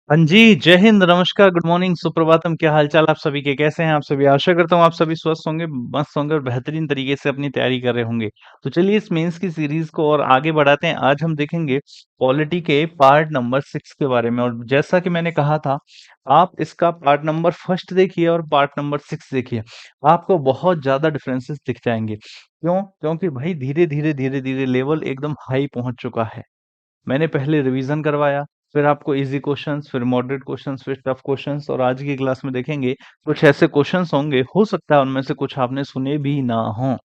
हाँ जी, जय हिंद, नमस्कार, गुड मॉर्निंग, सुप्रभातम, क्या हालचाल आप सभी के? कैसे हैं आप सभी? आशा करता हूँ आप सभी स्वस्थ होंगे, मस्त होंगे और बेहतरीन तरीके से अपनी तैयारी कर रहे होंगे। तो चलिए इस मेंस की सीरीज को और आगे बढ़ाते हैं। आज हम देखेंगे पॉलिटी के पार्ट नंबर 6 के बारे में। और जैसा कि मैंने कहा था, आप इसका पार्ट नंबर फर्स्ट देखिए और पार्ट नंबर 6 देखिए। आपको बहुत ज्यादा डिफरेंसेस दिख जाएंगे। क्यों? क्योंकि भाई धीरे धीरे धीरे धीरे लेवल एकदम हाई पहुंच चुका है। मैंने पहले रिवीजन करवाया, फिर आपको इजी क्वेश्चंस, फिर मॉडरेट क्वेश्चंस, फिर टफ क्वेश्चंस, और आज की क्लास में देखेंगे कुछ ऐसे क्वेश्चंस होंगे, हो सकता है उनमें से कुछ आपने सुने भी ना हो।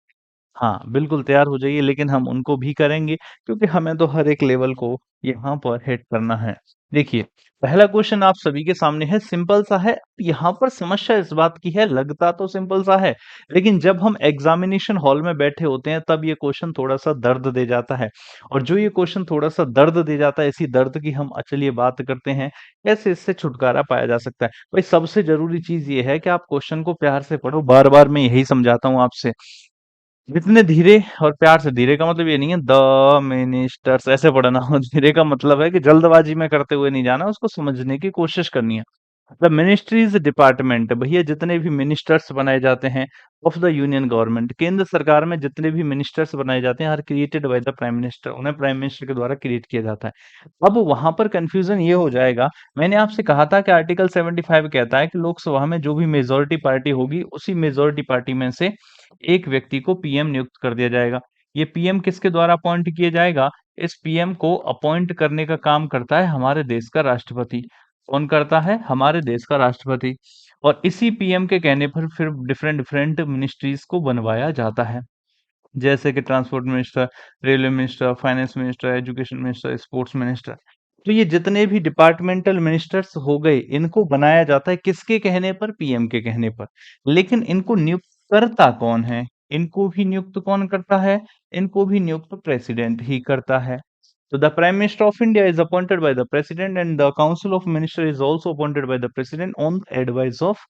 हाँ, बिल्कुल तैयार हो जाइए, लेकिन हम उनको भी करेंगे क्योंकि हमें तो हर एक लेवल को यहाँ पर हिट करना है। देखिए, पहला क्वेश्चन आप सभी के सामने है, सिंपल सा है। यहाँ पर समस्या इस बात की है, लगता तो सिंपल सा है, लेकिन जब हम एग्जामिनेशन हॉल में बैठे होते हैं तब ये क्वेश्चन थोड़ा सा दर्द दे जाता है। और जो ये क्वेश्चन थोड़ा सा दर्द दे जाता है, इसी दर्द की हम चलिए बात करते हैं, कैसे इससे छुटकारा पाया जा सकता है। भाई सबसे जरूरी चीज ये है कि आप क्वेश्चन को प्यार से पढ़ो। बार बार मैं यही समझाता हूँ आपसे। जितने धीरे, और प्यार से धीरे का मतलब ये नहीं है द मिनिस्टर्स ऐसे पढ़ना हो। धीरे का मतलब है कि जल्दबाजी में करते हुए नहीं जाना, उसको समझने की कोशिश करनी है। द मिनिस्ट्रीज डिपार्टमेंट, भैया जितने भी मिनिस्टर्स बनाए जाते हैं ऑफ द यूनियन गवर्नमेंट, केंद्र सरकार में जितने भी मिनिस्टर्स बनाए जाते हैं, are created by the prime minister, उन्हें प्राइम मिनिस्टर के द्वारा क्रिएट किया जाता है। अब वहां पर कंफ्यूजन ये हो जाएगा। मैंने आपसे कहा था कि आर्टिकल 75 कहता है कि लोकसभा में जो भी मेजोरिटी पार्टी होगी, उसी मेजोरिटी पार्टी में से एक व्यक्ति को पीएम नियुक्त कर दिया जाएगा। ये पीएम किसके द्वारा अपॉइंट किया जाएगा? इस पीएम को अपॉइंट करने का काम करता है हमारे देश का राष्ट्रपति। कौन करता है? हमारे देश का राष्ट्रपति। और इसी पीएम के कहने पर फिर डिफरेंट डिफरेंट मिनिस्ट्रीज को बनवाया जाता है, जैसे कि transport minister, railway minister, finance minister, education minister, sports minister. तो ये जितने भी डिपार्टमेंटल मिनिस्टर्स हो गए, इनको बनाया जाता है किसके कहने पर? पीएम के कहने पर। लेकिन इनको नियुक्त करता कौन है? इनको भी नियुक्त कौन करता है? इनको भी नियुक्त प्रेसिडेंट ही करता है। तो the prime minister of India is appointed by the president and the council of minister is also appointed by the president on advice of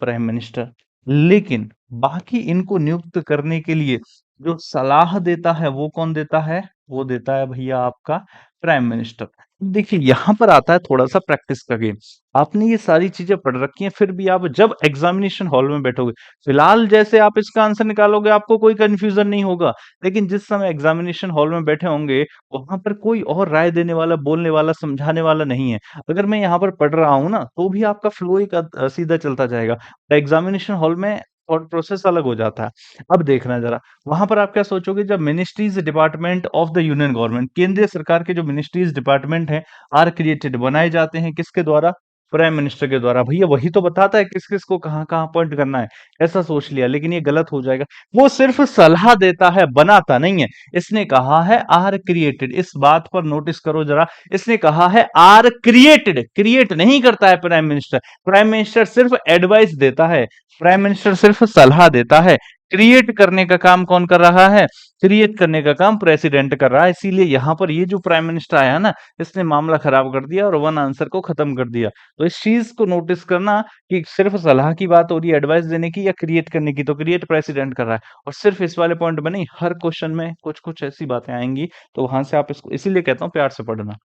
prime minister. लेकिन बाकी इनको नियुक्त करने के लिए जो सलाह देता है वो कौन देता है? वो देता है भैया आपका प्राइम मिनिस्टर। देखिए यहाँ पर आता है थोड़ा सा प्रैक्टिस का गेम। आपने ये सारी चीजें पढ़ रखी हैं, फिर भी आप जब एग्जामिनेशन हॉल में बैठोगे, फिलहाल जैसे आप इसका आंसर निकालोगे आपको कोई कंफ्यूजन नहीं होगा। लेकिन जिस समय एग्जामिनेशन हॉल में बैठे होंगे, वहां पर कोई और राय देने वाला, बोलने वाला, समझाने वाला नहीं है। अगर मैं यहाँ पर पढ़ रहा हूँ ना, तो भी आपका फ्लो एक सीधा चलता जाएगा। एग्जामिनेशन हॉल में थॉट प्रोसेस अलग हो जाता है। अब देखना जरा, वहां पर आप क्या सोचोगे? जब ministries department of the union government, केंद्रीय सरकार के जो मिनिस्ट्रीज डिपार्टमेंट हैं, आर क्रिएटेड, बनाए जाते हैं किसके द्वारा? प्राइम मिनिस्टर के द्वारा। भैया वही तो बताता है किस किस को कहाँ कहाँ अपॉइंट करना है। ऐसा सोच लिया, लेकिन ये गलत हो जाएगा। वो सिर्फ सलाह देता है, बनाता नहीं है। इसने कहा है आर क्रिएटेड, इस बात पर नोटिस करो जरा। इसने कहा है आर क्रिएटेड, क्रिएट नहीं करता है प्राइम मिनिस्टर। प्राइम मिनिस्टर सिर्फ एडवाइस देता है, प्राइम मिनिस्टर सिर्फ सलाह देता है। क्रिएट करने का काम कौन कर रहा है? क्रिएट करने का काम प्रेसिडेंट कर रहा है। इसीलिए यहां पर ये जो प्राइम मिनिस्टर आया ना, इसने मामला खराब कर दिया और वन आंसर को खत्म कर दिया। तो इस चीज को नोटिस करना कि सिर्फ सलाह की बात हो रही है, एडवाइस देने की या क्रिएट करने की, तो क्रिएट प्रेसिडेंट कर रहा है। और सिर्फ इस वाले पॉइंट में नहीं, हर क्वेश्चन में कुछ कुछ ऐसी बातें आएंगी, तो वहां से आप इसको, इसीलिए कहता हूँ प्यार से पढ़ना।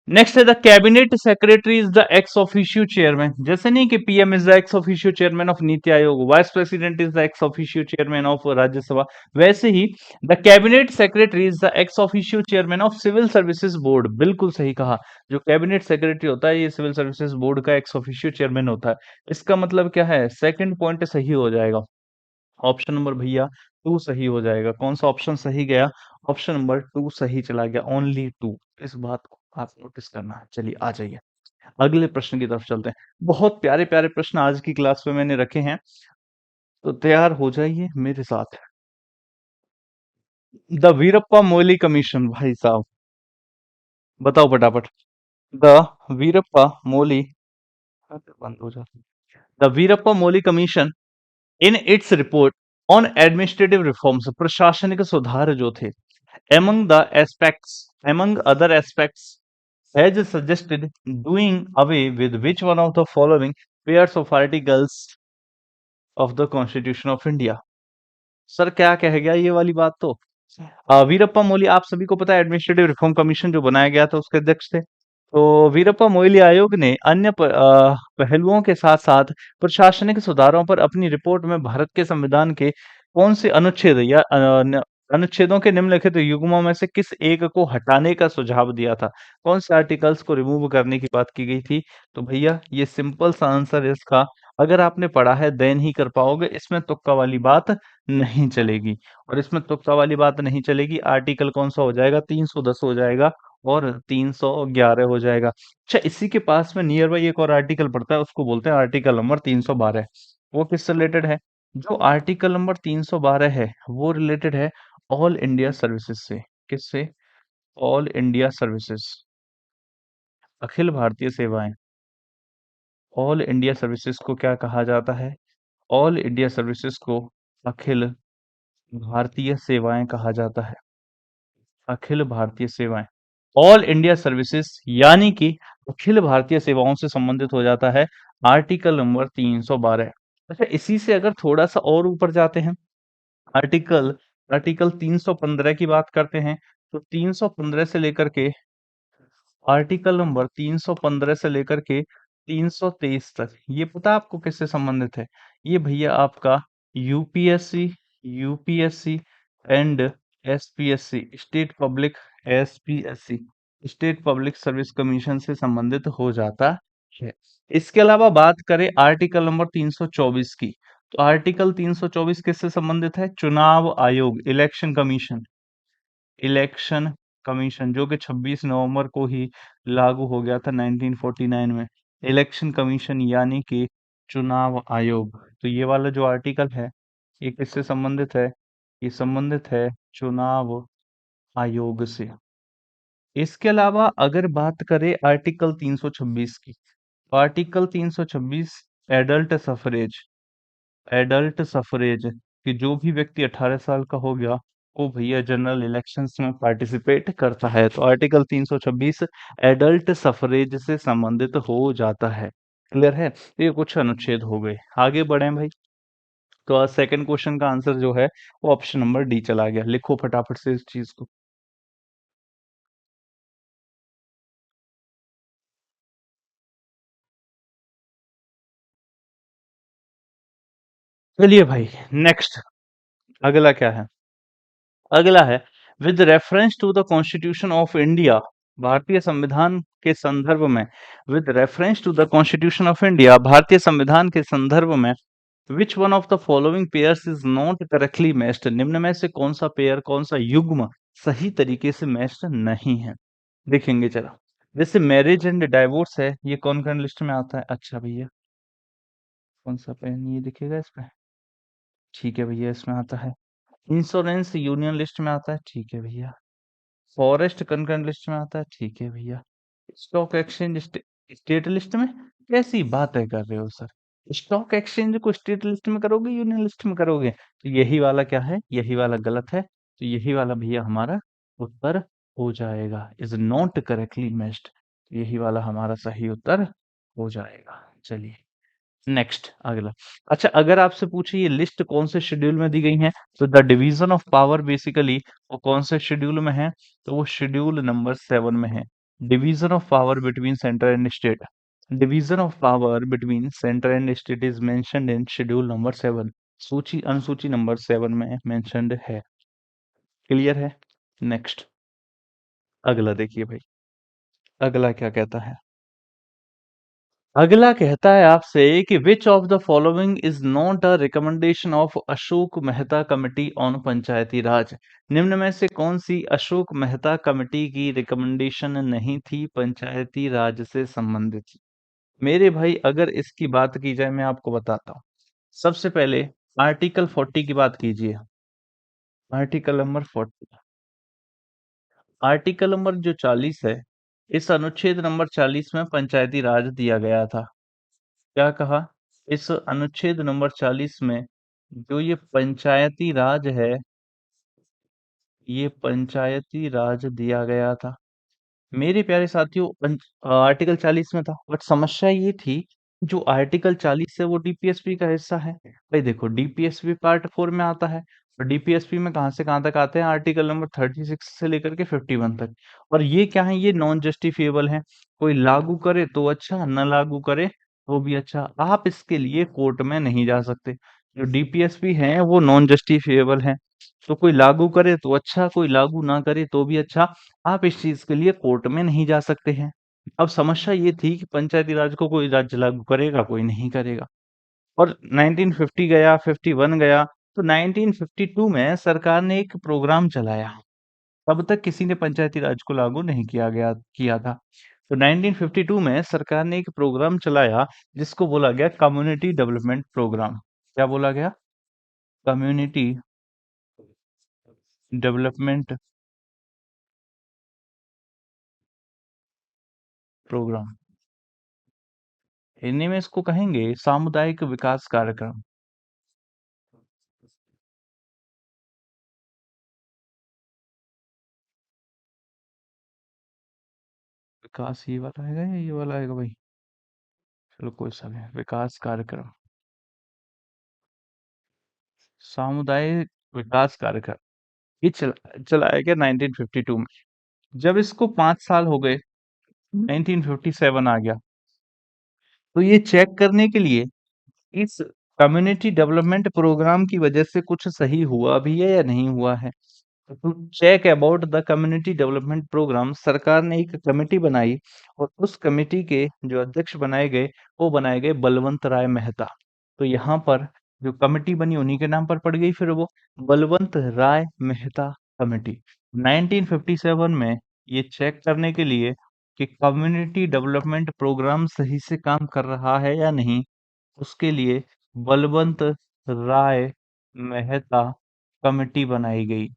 नेक्स्ट है the cabinet secretary is the ex officio chairman. जैसे नहीं कि PM is the ex officio chairman of NITI Aayog, vice president is the ex officio chairman of Rajya Sabha, वैसे ही the cabinet secretary is the ex officio chairman of civil services board. बिल्कुल सही कहा। जो cabinet secretary होता है, ये सिविल सर्विसेज बोर्ड का एक्स ऑफिशियो चेयरमैन होता है। इसका मतलब क्या है? सेकंड पॉइंट सही हो जाएगा। ऑप्शन नंबर भैया टू सही हो जाएगा। कौन सा ऑप्शन सही गया? ऑप्शन नंबर टू सही चला गया, ओनली टू। इस बात को आप नोटिस करना है। चलिए आ जाइए, अगले प्रश्न की तरफ चलते हैं। बहुत प्यारे प्यारे प्रश्न आज की क्लास में मैंने रखे हैं, तो तैयार हो जाइए मेरे साथ। द वीरप्पा मोइली कमीशन, भाई साहब बताओ फटाफट। द वीरप्पा मोइली, बंद हो जाती, the Veerappa Moily commission in its report on administrative reforms, प्रशासनिक सुधार जो थे, among the aspects, among other aspects, has suggested doing away with which one of the following pairs of articles of the Constitution of India? Sir क्या कह गया ये वाली बात तो? वीरप्पा मोइली, आप सभी को पता है एडमिनिस्ट्रेटिव रिफॉर्म कमीशन जो बनाया गया था उसके अध्यक्ष थे। तो वीरप्पा मोइली आयोग ने अन्य पहलुओं के साथ साथ प्रशासनिक सुधारों पर अपनी रिपोर्ट में भारत के संविधान के कौन से अनुच्छेद या अनुच्छेदों के निम्नलिखित युग्मों में से किस एक को हटाने का सुझाव दिया था? कौन से आर्टिकल्स को रिमूव करने की बात की गई थी? तो भैया ये सिंपल सा आंसर है इसका, अगर आपने पढ़ा है देन ही कर पाओगे, इसमें तुक्का वाली बात नहीं चलेगी। और इसमें तुक्का वाली बात नहीं चलेगी, आर्टिकल कौन सा हो जाएगा, 310 हो जाएगा और 311 हो जाएगा। अच्छा, इसी के पास में नियर बाई एक और आर्टिकल पड़ता है, उसको बोलते हैं आर्टिकल नंबर 312। वो किससे रिलेटेड है? जो आर्टिकल नंबर 312 है वो रिलेटेड है ऑल इंडिया सर्विसेज से। किससे? All India services, Akhil Bharatiya सेवाएं। ऑल इंडिया सर्विसेज को क्या कहा जाता है? ऑल इंडिया सर्विसेज को अखिल भारतीय सेवाएं कहा जाता है। अखिल भारतीय सेवाएं, ऑल इंडिया सर्विसेज यानी कि अखिल भारतीय सेवाओं से संबंधित हो जाता है आर्टिकल नंबर 312। अच्छा, इसी से अगर थोड़ा सा और ऊपर जाते हैं, आर्टिकल आर्टिकल 315 की बात करते हैं, तो 315 से लेकर के आर्टिकल नंबर 315 से लेकर के 323 तक, ये पता आपको किससे संबंधित है? ये भैया आपका UPSC, UPSC and SPSC, state public, SPSC, state public service commission से संबंधित हो जाता है। इसके अलावा बात करें आर्टिकल नंबर 324 की, तो आर्टिकल 324 किससे संबंधित है? चुनाव आयोग, इलेक्शन कमीशन, इलेक्शन कमीशन जो कि 26 नवंबर को ही लागू हो गया था 1949 में। इलेक्शन कमीशन यानी कि चुनाव आयोग। तो ये वाला जो आर्टिकल है ये किससे संबंधित है? ये संबंधित है चुनाव आयोग से। इसके अलावा अगर बात करें आर्टिकल 326 की, तो article 326 adult suffrage, adult suffrage कि जो भी व्यक्ति 18 साल का हो गया वो भैया जनरल इलेक्शंस में पार्टिसिपेट करता है। तो आर्टिकल 326 एडल्ट सफरेज से संबंधित हो जाता है। क्लियर है? तो ये कुछ अनुच्छेद हो गए। आगे बढ़े भाई। तो सेकंड क्वेश्चन का आंसर जो है वो ऑप्शन नंबर डी चला गया। लिखो फटाफट से इस चीज को। चलिए भाई, नेक्स्ट। अगला क्या है? अगला है with reference to the constitution of India, भारतीय संविधान के संदर्भ में, with reference to the constitution of India, भारतीय संविधान के संदर्भ में, which one of the following pairs is not correctly matched, निम्न में से कौन सा पेयर, कौन सा युग्म सही तरीके से मैच्ड नहीं है? देखेंगे चलो। जैसे मैरिज एंड डाइवोर्स है, ये कौन कौन लिस्ट में आता है? अच्छा भैया, कौन सा पेन ये दिखेगा इस पे? ठीक है भैया, इसमें आता है। इंश्योरेंस यूनियन लिस्ट में आता है, ठीक है भैया। फॉरेस्ट कंकरेंट लिस्ट में आता है, ठीक है भैया। स्टॉक एक्सचेंज स्टेट लिस्ट में? कैसी बातें कर रहे हो सर? स्टॉक एक्सचेंज को स्टेट लिस्ट में करोगे, यूनियन लिस्ट में करोगे? तो यही वाला क्या है? यही वाला गलत है। तो यही वाला भैया हमारा उत्तर हो जाएगा, इज नॉट करेक्टली मैच्ड। यही वाला हमारा सही उत्तर हो जाएगा। चलिए नेक्स्ट, अगला। अच्छा, अगर आपसे पूछे ये लिस्ट कौन से शेड्यूल में दी गई है, तो the division of power basically वो कौन से शेड्यूल में है? तो वो शेड्यूल नंबर 7 में है। Division of power between centre and state, division of power between centre and state is mentioned in schedule number 7, सूची अनुसूची नंबर 7 में मेंशन्ड है। क्लियर है? नेक्स्ट, अगला देखिए भाई। अगला क्या कहता है? अगला कहता है आपसे कि which of the following is not a recommendation of Ashok Mehta committee on Panchayati Raj, निम्न में से कौन सी अशोक मेहता कमिटी की रिकमेंडेशन नहीं थी पंचायती राज से संबंधित? मेरे भाई, अगर इसकी बात की जाए मैं आपको बताता हूँ। सबसे पहले आर्टिकल 40 की बात कीजिए। आर्टिकल नंबर 40, आर्टिकल नंबर जो 40 है, इस अनुच्छेद नंबर 40 में पंचायती राज दिया गया था। क्या कहा? इस अनुच्छेद नंबर 40 में जो ये पंचायती राज है, ये पंचायती राज दिया गया था। मेरे प्यारे साथियों, आर्टिकल 40 में था, बट समस्या ये थी, जो आर्टिकल 40 है वो डीपीएसपी का हिस्सा है। भाई देखो, डीपीएसपी पार्ट 4 में आता है, और डीपीएसपी में कहाँ से कहाँ तक आते हैं, आर्टिकल नंबर 36 से लेकर के 51 तक। और ये क्या है, ये नॉन जस्टिफिएबल है। कोई लागू करे तो अच्छा, न लागू करे तो भी अच्छा, आप इसके लिए कोर्ट में नहीं जा सकते। जो डीपीएसपी है वो नॉन जस्टिफिएबल है। तो कोई लागू करे तो अच्छा, कोई लागू ना करे तो भी अच्छा, आप इस चीज के लिए कोर्ट में नहीं जा सकते हैं। अब समस्या ये थी कि पंचायती राज को कोई राज्य लागू करेगा, कोई नहीं करेगा। और 1950 गया, 51 गया, तो 1952 में सरकार ने एक प्रोग्राम चलाया। तब तक किसी ने पंचायती राज को लागू नहीं किया था। तो 1952 में सरकार ने एक प्रोग्राम चलाया जिसको बोला गया कम्युनिटी डेवलपमेंट प्रोग्राम। क्या बोला गया? Community development programme. हिंदी में इसको कहेंगे सामुदायिक विकास कार्यक्रम। विकास ये वाला आएगा या ये वाला आएगा भाई? चलो कोई सा भी, विकास कार्यक्रम, सामुदायिक विकास कार्यक्रम। ये चलाया गया 1952 में। जब इसको 5 साल हो गए, 1957 आ गया, तो ये चेक करने के लिए इस कम्युनिटी डेवलपमेंट प्रोग्राम की वजह से कुछ सही हुआ भी है या नहीं हुआ है। To check about the community development programme, सरकार ने एक कमेटी बनाई और उस कमेटी के जो अध्यक्ष बनाए गए, वो बनाए गए बलवंत राय मेहता। तो यहाँ पर जो कमेटी बनी उन्हीं के नाम पर पड़ गई फिर वो, बलवंत राय मेहता कमेटी। 1957 में ये चेक करने के लिए कि कम्युनिटी डेवलपमेंट प्रोग्राम सही से काम कर रहा है या नहीं, उसके लिए बलवंत राय मेहता कमेटी बनाई गई।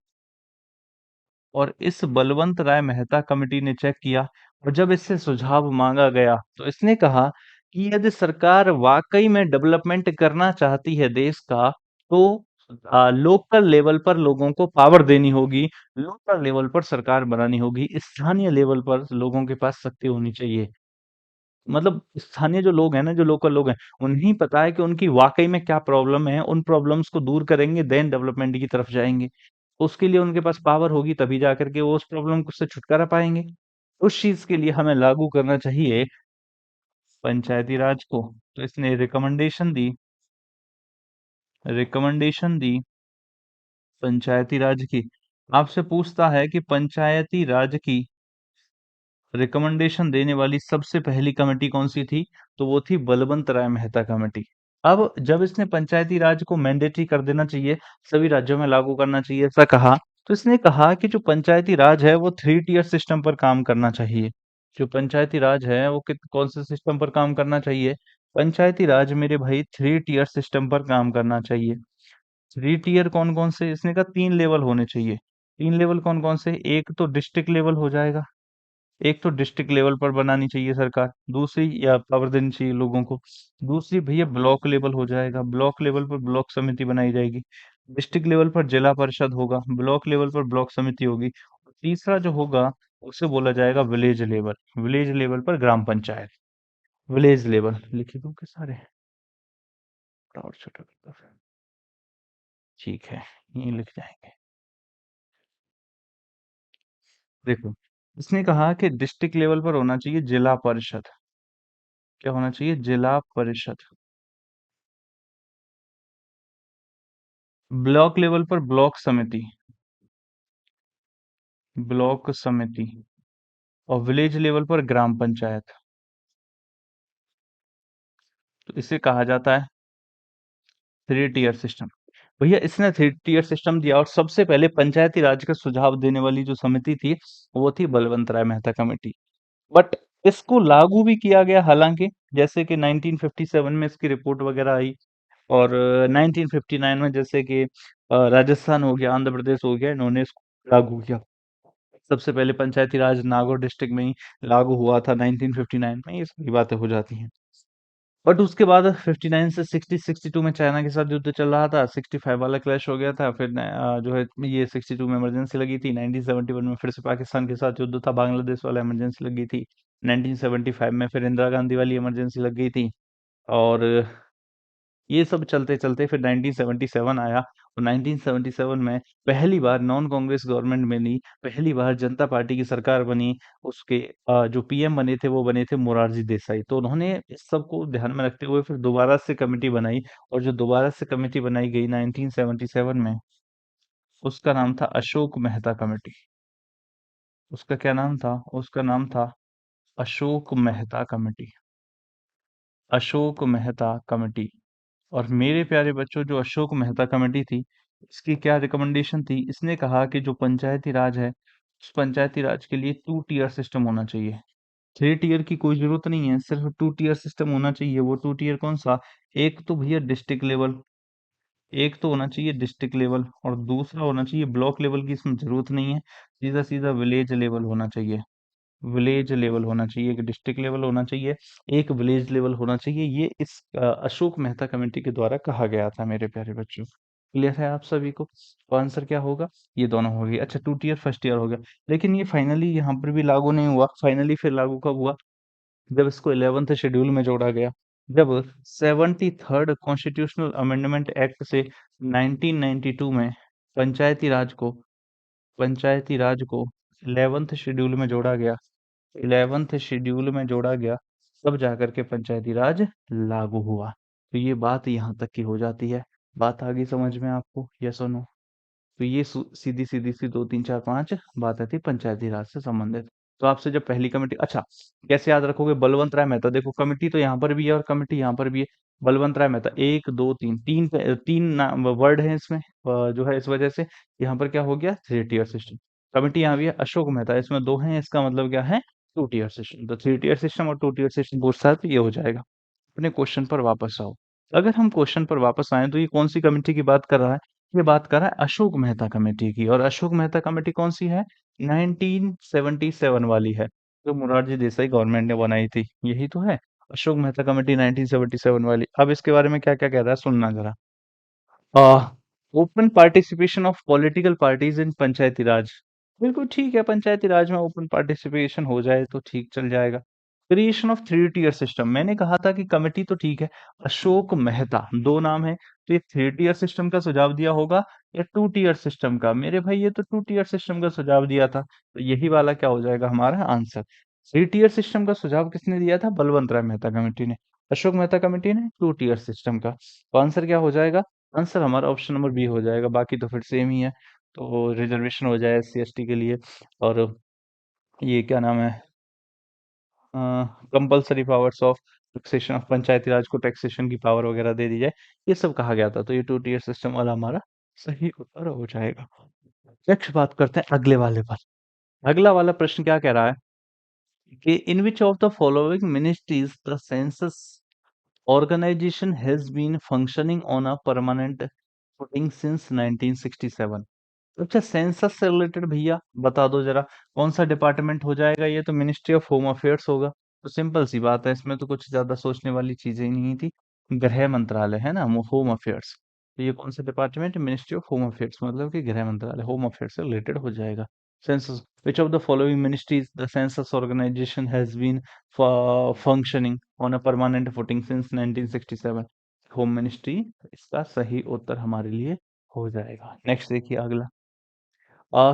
और इस बलवंत राय मेहता कमेटी ने चेक किया, और जब इससे सुझाव मांगा गया तो इसने कहा कि यदि सरकार वाकई में डेवलपमेंट करना चाहती है देश का, तो लोकल लेवल पर लोगों को पावर देनी होगी, लोकल लेवल पर सरकार बनानी होगी, स्थानीय लेवल पर लोगों के पास शक्ति होनी चाहिए। मतलब स्थानीय जो लोग हैं ना, जो लोकल लोग हैं, उन्हें पता है कि उनकी वाकई में क्या प्रॉब्लम है, उन प्रॉब्लम्स को दूर करेंगे देन डेवलपमेंट की तरफ जाएंगे। उसके लिए उनके पास पावर होगी तभी जा करके वो उस प्रॉब्लम से छुटकारा पाएंगे। उस चीज के लिए हमें लागू करना चाहिए पंचायती राज को। तो इसने रिकमेंडेशन दी पंचायती राज की। आपसे पूछता है कि पंचायती राज की रिकमेंडेशन देने वाली सबसे पहली कमेटी कौन सी थी? तो वो थी बलवंत राय मेहता कमेटी। अब जब इसने पंचायती राज को मैंडेटरी कर देना चाहिए, सभी राज्यों में लागू करना चाहिए ऐसा कहा, तो इसने कहा कि जो पंचायती राज है वो 3 टियर सिस्टम पर काम करना चाहिए। जो पंचायती राज है वो कौन से सिस्टम पर काम करना चाहिए? पंचायती राज मेरे भाई 3 टियर सिस्टम पर काम करना चाहिए। 3 टियर कौन कौन से? इसने कहा 3 लेवल होने चाहिए। 3 लेवल कौन कौन से? एक तो डिस्ट्रिक्ट लेवल हो जाएगा, एक तो डिस्ट्रिक्ट लेवल पर बनानी चाहिए सरकार, दूसरी या पावर देनी चाहिए लोगों को, दूसरी भैया ब्लॉक लेवल हो जाएगा, ब्लॉक लेवल पर ब्लॉक समिति बनाई जाएगी, डिस्ट्रिक्ट लेवल पर जिला परिषद होगा, ब्लॉक लेवल पर ब्लॉक समिति होगी, और तीसरा जो होगा उसे बोला जाएगा विलेज लेवल। विलेज लेवल पर ग्राम पंचायत। विलेज लेवल लिखे दो के सारे, बड़ा और छोटा करता फिर। ठीक है, ये लिख जाएंगे। देखो, इसने कहा कि डिस्ट्रिक्ट लेवल पर होना चाहिए जिला परिषद। क्या होना चाहिए? जिला परिषद। ब्लॉक लेवल पर ब्लॉक समिति, ब्लॉक समिति, और विलेज लेवल पर ग्राम पंचायत। तो इसे कहा जाता है 3 टियर सिस्टम। भैया इसने 3 टियर सिस्टम दिया, और सबसे पहले पंचायती राज का सुझाव देने वाली जो समिति थी वो थी बलवंत राय मेहता कमेटी। बट इसको लागू भी किया गया हालांकि, जैसे कि 1957 में इसकी रिपोर्ट वगैरह आई, और 1959 में जैसे कि राजस्थान हो गया, आंध्र प्रदेश हो गया, इन्होंने इसको लागू किया। सबसे पहले पंचायती राज नागौर डिस्ट्रिक्ट में ही लागू हुआ था 1959 में, ये सारी बातें हो जाती हैं। बट उसके बाद 59 से 62 में चाइना के साथ युद्ध चल रहा था, 65 वाला क्लैश हो गया था, फिर जो है ये 62 में इमरजेंसी लगी थी, 1971 में फिर से पाकिस्तान के साथ युद्ध था, बांग्लादेश वाला इमरजेंसी लगी थी, 1975 में फिर इंदिरा गांधी वाली इमरजेंसी लग गई थी, और ये सब चलते-चलते फिर 1977 आया और 1977 में पहली बार नॉन कांग्रेस गवर्नमेंट बनी, पहली बार जनता पार्टी की सरकार बनी। उसके जो पीएम बने थे वो बने थे मोरारजी देसाई। तो उन्होंने इस सब को ध्यान में रखते हुए फिर दोबारा से कमेटी बनाई और जो दोबारा से कमेटी बनाई गई 1977 में, उसका नाम था अशोक मेहता कमेटी। उसका क्या नाम था? उसका नाम था अशोक मेहता कमेटी। अशोक मेहता कमेटी। और मेरे प्यारे बच्चों, जो अशोक मेहता कमेटी थी, इसकी क्या रिकमेंडेशन थी? इसने कहा कि जो पंचायती राज है, उस पंचायती राज के लिए 2 टियर सिस्टम होना चाहिए। 3 टियर की कोई ज़रूरत नहीं है, सिर्फ 2 टियर सिस्टम होना चाहिए। वो 2 टियर कौन-सा? एक तो भैया डिस्ट्रिक्ट लेवल, एक तो होना चाहिए डिस्ट्रिक्ट लेवल और दूसरा होना चाहिए ब्लॉक लेवल की इसमें ज़रूरत नहीं है, सीधा-सीधा विलेज लेवल होना चाहिए। विलेज लेवल होना चाहिए, एक डिस्ट्रिक्ट लेवल होना चाहिए, एक विलेज लेवल होना चाहिए। ये इस अशोक मेहता कमेटी के द्वारा कहा गया था मेरे प्यारे बच्चों। क्लियर है आप सभी को? तो आंसर क्या होगा? ये दोनों हो गए। अच्छा, 2 टियर फर्स्ट ईयर हो गया। लेकिन ये फाइनली यहाँ पर भी लागू नहीं हुआ। फाइनली फिर लागू कब हुआ? जब इसको 11th शेड्यूल में जोड़ा गया। जब 73rd कॉन्स्टिट्यूशनल अमेंडमेंट एक्ट से 1992 में पंचायती राज को पंचायती राज को 11th शेड्यूल में जोड़ा गया। 11th शेड्यूल में जोड़ा गया, तब जाकर के पंचायती राज लागू हुआ। तो ये बात यहाँ तक की हो जाती है। बात आ गई समझ में आपको? यस और नो? तो ये सीधी सीधी सी 2 3 4 5 बातें थी पंचायती राज से संबंधित। तो आपसे जब पहली कमेटी, अच्छा, कैसे याद रखोगे? बलवंत राय मेहता, देखो कमेटी तो यहाँ पर भी है और कमेटी यहाँ पर भी है। बलवंत राय मेहता, एक दो तीन, तीन वर्ड है इसमें, जो है इस वजह से यहाँ पर क्या हो गया? 3 टियर सिस्टम। कमेटी यहाँ भी है, अशोक मेहता, इसमें दो हैं, इसका मतलब क्या है? 2 टियर सिस्टम। तो 3 टियर सिस्टम और 2 टियर सिस्टम को साथ ये हो जाएगा। अपने क्वेश्चन पर वापस आओ। अगर हम क्वेश्चन पर वापस आए तो ये कौन सी कमेटी की बात कर रहा है? ये बात कर रहा है अशोक मेहता कमेटी की। और अशोक मेहता कमेटी कौन सी है? 1977 वाली है, जो मुरारजी देसाई गवर्नमेंट ने बनाई थी। यही तो है अशोक मेहता कमेटी 1977 वाली। अब इसके बारे में क्या क्या कह रहा है सुनना जरा। Open participation of political parties in Panchayati Raj. बिल्कुल ठीक है, पंचायती राज में ओपन पार्टिसिपेशन हो जाए तो ठीक चल जाएगा। क्रिएशन ऑफ 3 टियर सिस्टम, मैंने कहा था कि कमेटी तो ठीक है, अशोक मेहता दो नाम है, तो ये 3 टियर सिस्टम का सुझाव दिया होगा या 2 टियर सिस्टम का? मेरे भाई ये तो 2 टियर सिस्टम का सुझाव दिया था, तो यही वाला क्या हो जाएगा हमारा आंसर? 3 टियर सिस्टम का सुझाव किसने दिया था? बलवंत राय मेहता कमेटी ने। अशोक मेहता कमेटी ने 2 टियर सिस्टम का। तो आंसर क्या हो जाएगा? आंसर हमारा ऑप्शन नंबर बी हो जाएगा। बाकी तो फिर सेम ही है। तो रिजर्वेशन हो जाए एससी एसटी के लिए, और ये क्या नाम है, compulsory powers of taxation of, पंचायती राज को टैक्सेशन की पावर वगैरह दे दी जाए, ये सब कहा गया था। तो ये 2 टियर सिस्टम वाला हमारा सही उत्तर हो जाएगा। नेक्स्ट बात करते हैं अगले वाले पर। अगला वाला प्रश्न क्या कह रहा है कि in which of the following ministries the census organization has been functioning on a permanent footing since 1967। अच्छा, सेंसस से रिलेटेड भैया बता दो जरा, कौन सा डिपार्टमेंट हो जाएगा? ये तो मिनिस्ट्री ऑफ होम अफेयर्स होगा। तो सिंपल सी बात है, इसमें तो कुछ ज्यादा सोचने वाली चीजें ही नहीं थी। गृह मंत्रालय है ना, होम अफेयर्स। तो ये कौन सा department? Ministry of home affairs, मतलब कि गृह मंत्रालय होम अफेयर्स से रिलेटेड हो जाएगा। Census, which of the following ministries the census organisation has been functioning on a permanent footing since 1967? Home ministry इसका सही उत्तर हमारे लिए हो जाएगा। नेक्स्ट देखिए अगला।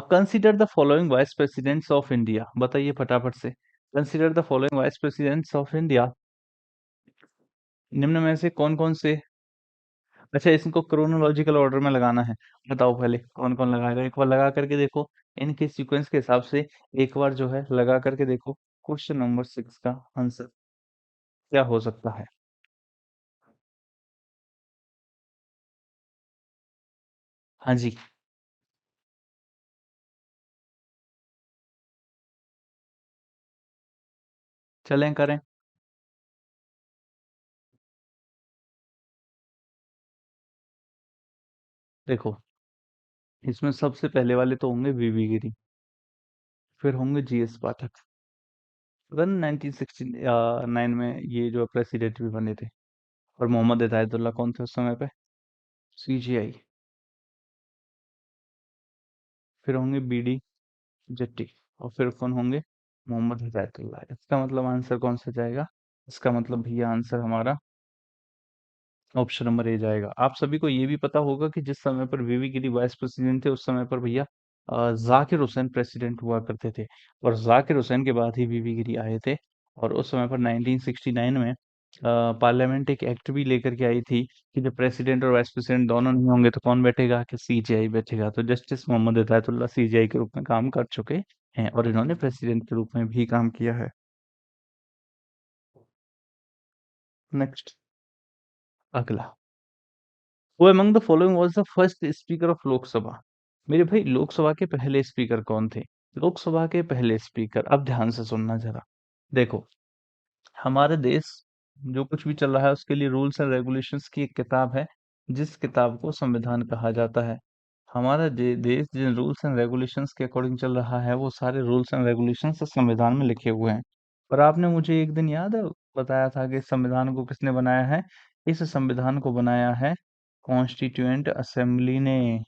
Consider the following vice presidents of India, बताइए फटाफट से। Consider the following vice presidents of India, निम्न में से कौन कौन से, अच्छा इसको क्रोनोलॉजिकल ऑर्डर में लगाना है। बताओ पहले कौन कौन लगाएगा, एक बार लगा करके देखो, इनके सीक्वेंस के हिसाब से एक बार जो है लगा करके देखो। क्वेश्चन नंबर 6 का आंसर क्या हो सकता है? हाँ जी, चलें करें। देखो, इसमें सबसे पहले वाले तो होंगे वीवी गिरी, फिर होंगे जीएस पाठक। वन 1969 में ये जो प्रेसिडेंट भी बने थे। और मोहम्मद हिदायतुल्लाह कौन थे उस समय पे? सीजीआई। फिर होंगे बीडी जट्टी, और फिर कौन होंगे? मोहम्मद हिदायतुल्लाह। इसका मतलब आंसर कौन सा जाएगा? इसका मतलब भैया आंसर हमारा ऑप्शन नंबर ए जाएगा। आप सभी को ये भी पता होगा कि जिस समय पर वीवी गिरी वाइस प्रेसिडेंट थे, उस समय पर भैया जाकिर हुसैन प्रेसिडेंट हुआ करते थे, और जाकिर हुसैन के बाद ही वीवी गिरी आए थे। और उस समय पर 1969 में पार्लियामेंट एक एक्ट भी लेकर के आई थी कि जब प्रेसिडेंट और वाइस प्रेसिडेंट दोनों नहीं होंगे तो कौन बैठेगा, कि सीजेआई बैठेगा। तो जस्टिस मोहम्मद हिदायतुल्लाह सीजेआई के रूप में काम कर चुके हैं, और इन्होंने प्रेसिडेंट के रूप में भी काम किया है। नेक्स्ट, अगला, Who among the following was the first speaker of Lok Sabha? मेरे भाई, लोकसभा के पहले स्पीकर कौन थे? लोकसभा के पहले स्पीकर, अब ध्यान से सुनना जरा। देखो, हमारे देश जो कुछ भी चल रहा है उसके लिए रूल्स एंड रेगुलेशंस की एक किताब है, जिस किताब को संविधान कहा जाता है। हमारा देश जिन रूल्स एंड रेगुलेशंस के अकॉर्डिंग चल रहा है, वो सारे रूल्स एंड रेगुलेशंस संविधान में लिखे हुए हैं। पर आपने मुझे एक दिन याद है बताया था कि इस संविधान को किसने बनाया है? इस संविधान को बनाया है कॉन्स्टिट्यूएंट असेंबली ने।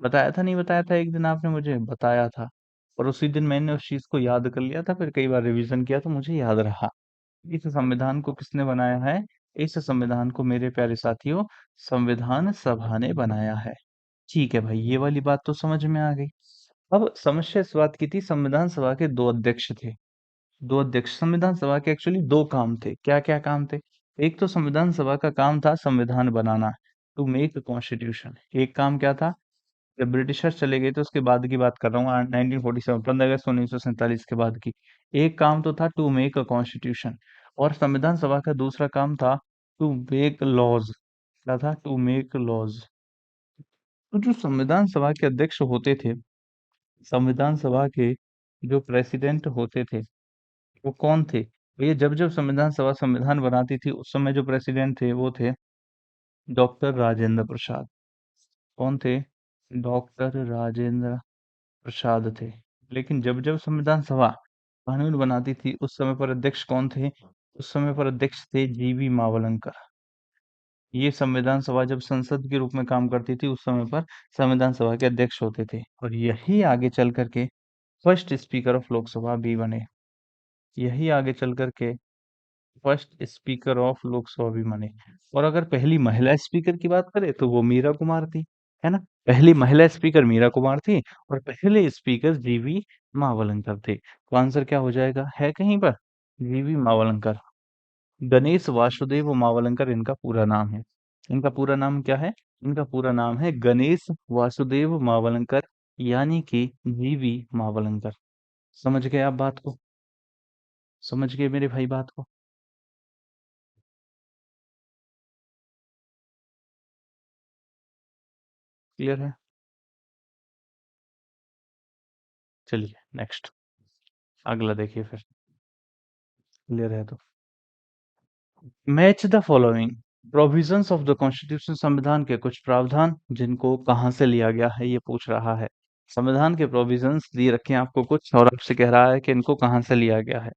बताया था, नहीं बताया था? एक दिन आपने मुझे बताया था, और उसी दिन मैंने उस चीज को याद कर लिया था, फिर कई बार रिवीजन किया तो मुझे याद रहा। इस संविधान को किसने बनाया है? इस संविधान को मेरे प्यारे साथियों, संविधान सभा ने बनाया है। ठीक है भाई, ये वाली बात तो समझ में आ गई। अब समस्या इस बात की थी, संविधान सभा के दो अध्यक्ष थे। दो अध्यक्ष, संविधान सभा के एक्चुअली दो काम थे। क्या क्या काम थे? एक तो संविधान सभा का काम था संविधान बनाना, टू मेक कॉन्स्टिट्यूशन। एक काम क्या था? जब ब्रिटिशर्स चले गए थे उसके बाद की बात कर रहा हूँ, 1947, 15 अगस्त 1947 के बाद की। एक काम तो था टू मेक अ कॉन्स्टिट्यूशन, और संविधान सभा का दूसरा काम था टू मेक लॉज। क्या था? To make laws. तो जो संविधान सभा के अध्यक्ष होते थे, संविधान सभा के जो प्रेसिडेंट होते थे, वो कौन थे? भैया, जब जब संविधान सभा संविधान बनाती थी, उस समय जो प्रेसिडेंट थे वो थे डॉक्टर राजेंद्र प्रसाद। कौन थे? डॉक्टर राजेंद्र प्रसाद थे। लेकिन जब जब संविधान सभा कानून बनाती थी, उस समय पर अध्यक्ष कौन थे? उस समय पर अध्यक्ष थे जीवी मावलंकर। ये संविधान सभा जब संसद के रूप में काम करती थी, उस समय पर संविधान सभा के अध्यक्ष होते थे, और यही आगे चल करके फर्स्ट स्पीकर ऑफ लोकसभा भी बने। यही आगे चल करके फर्स्ट स्पीकर ऑफ लोकसभा भी बने। और अगर पहली महिला स्पीकर की बात करें तो वो मीरा कुमार थी, है ना? पहली महिला स्पीकर मीरा कुमार थी, और पहले स्पीकर जीवी मावलंकर थे। तो आंसर क्या हो जाएगा? है कहीं पर? जीवी मावलंकर। गणेश वासुदेव मावलंकर इनका पूरा नाम है। इनका पूरा नाम क्या है? इनका पूरा नाम है गणेश वासुदेव मावलंकर, यानी कि जीवी मावलंकर। समझ गए आप बात को? समझ गए मेरे भाई बात को? क्लियर है? चलिए नेक्स्ट, अगला देखिए फिर। क्लियर है तो match the following provisions of the constitution. संविधान के कुछ प्रावधान जिनको कहाँ से लिया गया है, ये पूछ रहा है। संविधान के प्रोविजंस दिए रखे हैं आपको कुछ, और आपसे कह रहा है कि इनको कहाँ से लिया गया है।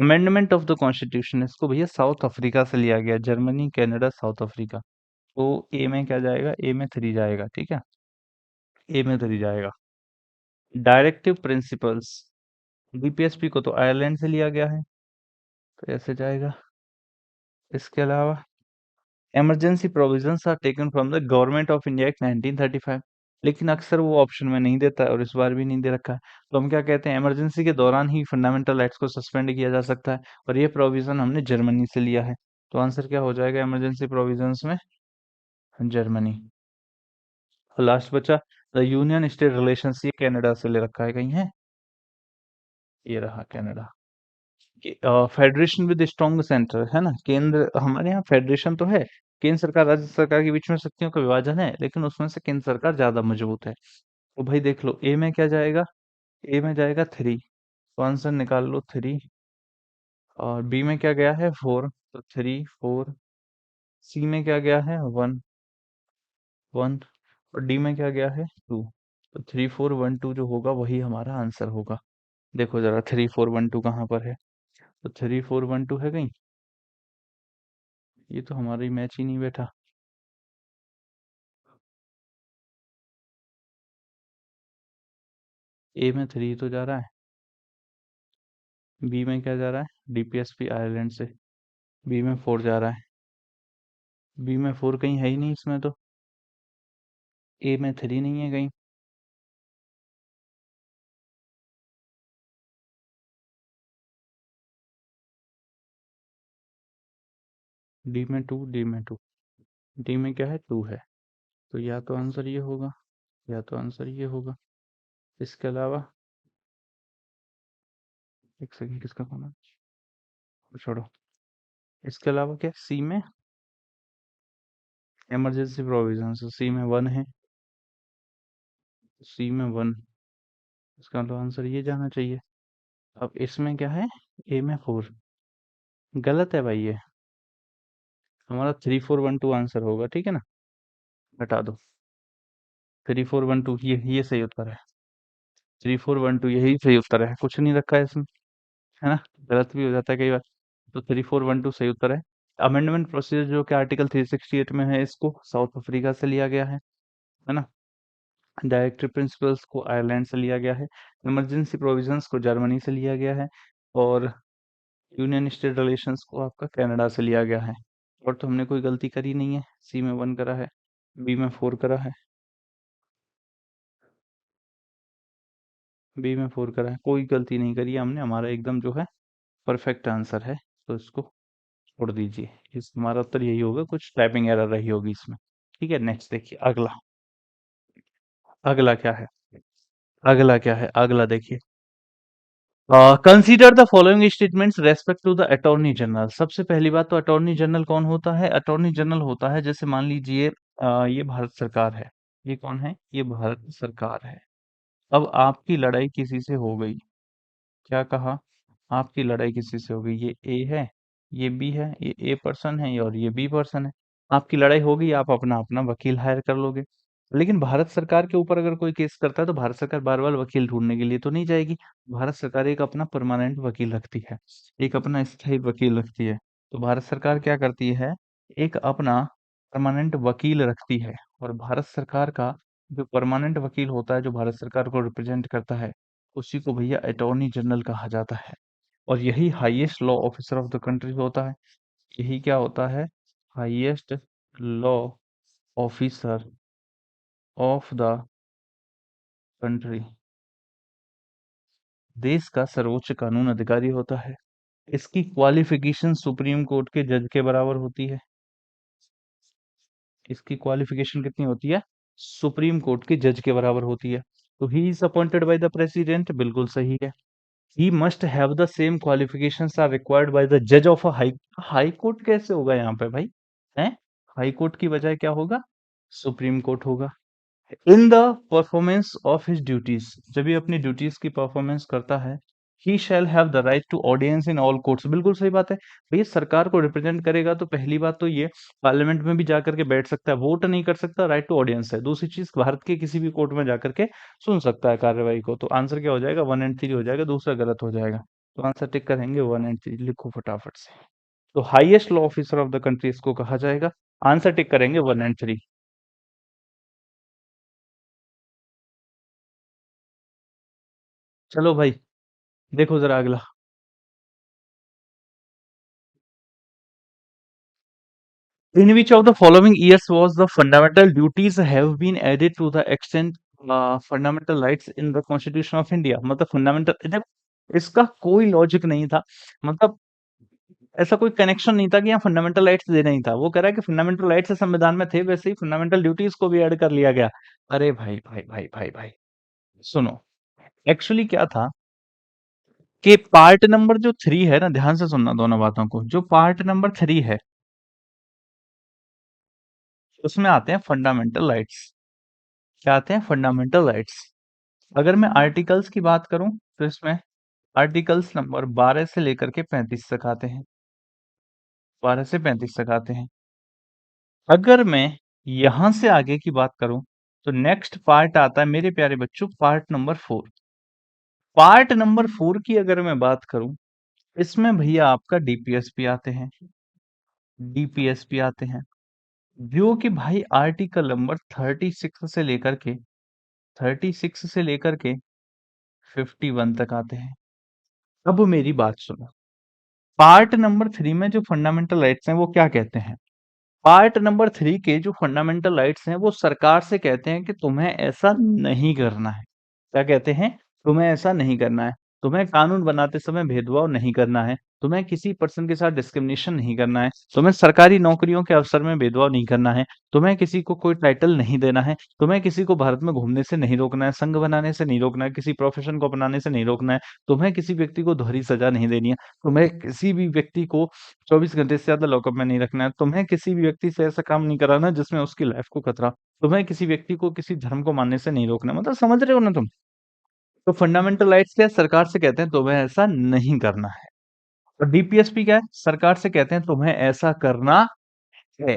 अमेंडमेंट ऑफ द कॉन्स्टिट्यूशन, इसको भैया साउथ अफ्रीका से लिया गया। Germany, Canada, south Africa. तो ए में क्या जाएगा? ए में थ्री जाएगा, ठीक है? ए में थ्री जाएगा। डायरेक्टिव प्रिंसिपल्स, डीपीएसपी को तो आयरलैंड से लिया गया है, तो ऐसे जाएगा। इसके अलावा emergency provisions are taken from the government of India act 1935। लेकिन अक्सर वो ऑप्शन में नहीं देता है, और इस बार भी नहीं दे रखा है। तो हम क्या कहते हैं? इमरजेंसी के दौरान ही फंडामेंटल राइट्स को सस्पेंड किया जा सकता है, और ये प्रोविजन हमने जर्मनी से लिया है। तो आंसर क्या हो जाएगा इमरजेंसी प्रोविजंस में? जर्मनी। और लास्ट बचा द यूनियन स्टेट रिलेशंस, ये कनाडा से ले रखा है, कहीं है? ये रहा Canada. Federation with strong centre, है ना? केंद्र, हमारे यहाँ फेडरेशन तो है, केंद्र सरकार राज्य सरकार के बीच में शक्तियों का विभाजन है, लेकिन उसमें से केंद्र सरकार ज्यादा मजबूत है। तो भाई देख लो, ए में क्या जाएगा? ए में जाएगा थ्री, तो आंसर निकाल लो थ्री। और बी में क्या गया है? फोर, तो थ्री फोर। सी में क्या गया है? One one. और डी में क्या गया है? टू। तो थ्री फोर वन टू जो होगा वही हमारा आंसर होगा। देखो जरा, थ्री फोर वन टू कहाँ पर है? तो थ्री फोर वन टू है कहीं? ये तो हमारी मैच ही नहीं बैठा। ए में थ्री तो जा रहा है, बी में क्या जा रहा है? डीपीएसपी आयरलैंड से। बी में फोर जा रहा है। बी में 4 कहीं है ही नहीं इसमें तो। ए में 3 नहीं है कहीं। डी में 2, डी में 2, डी में क्या है, 2 है। तो या तो आंसर ये होगा, या तो आंसर ये होगा। इसके अलावा एक सेकंड, किसका फोन है, छोड़ो। इसके अलावा क्या सी में, इमरजेंसी प्रोविजन, सी में 1 है। सी में 1, इसका तो आंसर ये जाना चाहिए। अब इसमें क्या है, ए में 4। गलत है भाई ये। हमारा 3 4 1 2 आंसर होगा, ठीक है ना। हटा दो। 3 4 1 2, ये सही उत्तर है। 3 4 1 2 यही सही उत्तर है, कुछ नहीं रखा है इसमें, है ना। गलत भी हो जाता है कई बार। तो 3 4 1 2 सही उत्तर है। अमेंडमेंट प्रोसीजर जो कि आर्टिकल 368 में है, इसको साउथ अफ्रीका से लिया गया है ना। डायरेक्टिव प्रिंसिपल्स को आयरलैंड से लिया गया है। इमरजेंसी प्रोविजंस को जर्मनी से लिया गया है। और यूनियन स्टेट रिलेशंस को आपका कनाडा से लिया गया है। और तो हमने कोई गलती करी नहीं है। सी में 1 करा है, बी में 4 करा है, बी में 4 करा है, कोई गलती नहीं करी है हमने। हमारा एकदम जो है परफेक्ट आंसर है। तो इसको छोड़ दीजिए। इस हमारा उत्तर यही होगा, कुछ टाइपिंग एरर रही होगी इसमें। ठीक है, नेक्स्ट देखिए अगला। अगला क्या है, अगला क्या है, अगला देखिए। Consider the following statements respect to the attorney general. सबसे पहली बात तो अटॉर्नी जनरल कौन होता है। अटॉर्नी जनरल होता है, जैसे मान लीजिए ये भारत सरकार है। ये कौन है, ये भारत सरकार है। अब आपकी लड़ाई किसी से हो गई, क्या कहा, आपकी लड़ाई किसी से हो गई, ये ए है, ये बी है, ये ए पर्सन है और ये बी पर्सन है। आपकी लड़ाई हो गई, आप अपना अपना वकील हायर कर लोगे। लेकिन भारत सरकार के ऊपर अगर कोई केस करता है तो भारत सरकार बार बार वकील ढूंढने के लिए तो नहीं जाएगी। भारत सरकार एक अपना परमानेंट वकील रखती है, एक अपना स्थायी वकील रखती है। तो भारत सरकार क्या करती है, एक अपना परमानेंट वकील रखती है। और भारत सरकार का जो परमानेंट वकील होता है, जो भारत सरकार को रिप्रेजेंट करता है, उसी को भैया अटॉर्नी जनरल कहा जाता है। और यही highest law officer of the country होता है। यही क्या होता है, highest law officer of the country, देश का सर्वोच्च कानून अधिकारी होता है। इसकी क्वालिफिकेशन सुप्रीम कोर्ट के जज के बराबर होती है। इसकी क्वालिफिकेशन कितनी होती है, सुप्रीम कोर्ट के जज के बराबर होती है। तो he is appointed by the president, बिल्कुल सही है। He must have the same qualifications are required by the जज ऑफ अ हाई कोर्ट। कैसे होगा यहाँ पे भाई, हैं, हाई कोर्ट की बजाय क्या होगा, सुप्रीम कोर्ट होगा। In the performance of his duties, जब ये अपनी ड्यूटीज की परफॉर्मेंस करता है, he shall have the right to audience in all courts. बिल्कुल सही बात है। भैया सरकार को रिप्रेजेंट करेगा तो पहली बात तो ये पार्लियामेंट में भी जाकर के बैठ सकता है, वोट नहीं कर सकता, राइट टू ऑडियंस है। दूसरी चीज, भारत के किसी भी कोर्ट में जाकर के सुन सकता है कार्यवाही को। तो आंसर क्या हो जाएगा, 1 एंड 3 हो जाएगा, दूसरा गलत हो जाएगा। तो आंसर टिक करेंगे 1 एंड 3, लिखो फटाफट से। तो highest law officer of the country इसको कहा जाएगा। आंसर टिक करेंगे 1 एंड 3। चलो भाई, देखो जरा अगला। In which of the following years was the fundamental duties have been added to the extent fundamental rights in the Constitution of India? मतलब फंडामेंटल, देखो इसका कोई लॉजिक नहीं था। मतलब ऐसा कोई कनेक्शन नहीं था कि यहाँ फंडामेंटल राइट्स देना ही था। वो कह रहा है कि फंडामेंटल राइट्स संविधान में थे, वैसे ही फंडामेंटल ड्यूटीज को भी ऐड कर लिया गया। अरे भाई भाई भाई भाई भाई, सुनो। एक्चुअली क्या था कि पार्ट नंबर जो 3 है ना, ध्यान से सुनना दोनों बातों को। जो पार्ट नंबर 3 है, उसमें आते हैं फंडामेंटल राइट्स। क्या आते हैं, फंडामेंटल राइट्स। अगर मैं आर्टिकल्स की बात करूं तो इसमें आर्टिकल्स नंबर 12 से लेकर के 35 तक आते हैं। 12 से 35 तक आते हैं। अगर मैं यहां से आगे की बात करूं तो नेक्स्ट पार्ट आता है मेरे प्यारे बच्चों, पार्ट नंबर 4। पार्ट नंबर 4 की अगर मैं बात करूं, इसमें भैया आपका डीपीएसपी आते हैं, डीपीएसपी आते हैं। जो कि भाई आर्टिकल नंबर 36 से लेकर के 51 तक आते हैं। अब मेरी बात सुनो। पार्ट नंबर 3 में जो फंडामेंटल राइट्स हैं वो क्या कहते हैं, पार्ट नंबर 3 के जो फंडामेंटल राइट्स हैं वो सरकार से कहते हैं कि तुम्हें ऐसा नहीं करना है। क्या कहते हैं? तुम्हें ऐसा नहीं करना है। तुम्हें कानून बनाते समय भेदभाव नहीं करना है। तुम्हें किसी पर्सन के साथ डिस्क्रिमिनेशन नहीं करना है। तुम्हें सरकारी नौकरियों के अवसर में भेदभाव नहीं करना है। तुम्हें किसी को कोई टाइटल नहीं देना है। तुम्हें किसी को भारत में घूमने से नहीं रोकना है, संघ बनाने से नहीं रोकना है, किसी प्रोफेशन को अपनाने से नहीं रोकना है। तुम्हें किसी व्यक्ति को दोहरी सजा नहीं देनी है। तुम्हें किसी भी व्यक्ति को 24 घंटे से ज़्यादा लॉकअप में नहीं रखना है। तुम्हें किसी भी व्यक्ति से ऐसा काम नहीं कराना जिसमें उसकी लाइफ को खतरा। तुम्हें किसी व्यक्ति को किसी धर्म को मानने से नहीं रोकना। मतलब समझ रहे हो ना तुम? तो फंडामेंटल राइट्स क्या है? सरकार से कहते हैं तुम्हें ऐसा नहीं करना है। और डीपीएसपी क्या है? सरकार से कहते हैं तुम्हें ऐसा करना है।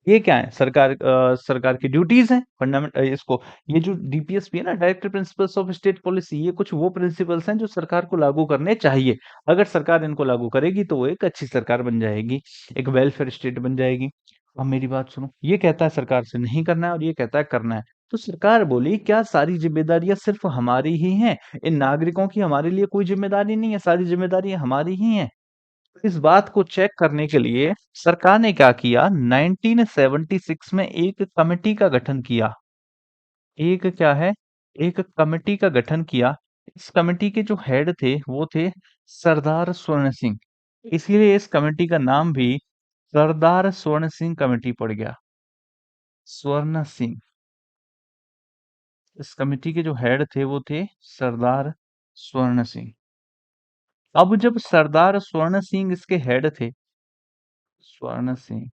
ये क्या है? सरकार की ड्यूटीज हैं इसको। ये जो डीपीएसपी है ना, directive principles of state policy, ये कुछ वो प्रिंसिपल्स हैं जो सरकार को लागू करने चाहिए। अगर सरकार इनको लागू करेगी तो वो एक अच्छी सरकार बन जाएगी, एक वेलफेयर स्टेट बन जाएगी। अब मेरी बात सुनो, ये कहता है सरकार से नहीं करना है और ये कहता है करना है। तो सरकार बोली क्या सारी जिम्मेदारियां सिर्फ हमारी ही हैं? इन नागरिकों की हमारे लिए कोई जिम्मेदारी नहीं है, सारी जिम्मेदारियां हमारी ही हैं? इस बात को चेक करने के लिए सरकार ने क्या किया, 1976 में एक कमेटी का गठन किया। एक क्या है? एक कमेटी का गठन किया। इस कमेटी के जो हेड थे वो थे सरदार स्वर्ण सिंह। इसीलिए इस कमेटी का नाम भी सरदार स्वर्ण सिंह कमेटी पड़ गया। स्वर्ण सिंह। इस कमेटी के जो हेड थे वो थे सरदार स्वर्ण सिंह। अब जब सरदार स्वर्ण सिंह इसके हेड थे, स्वर्ण सिंह,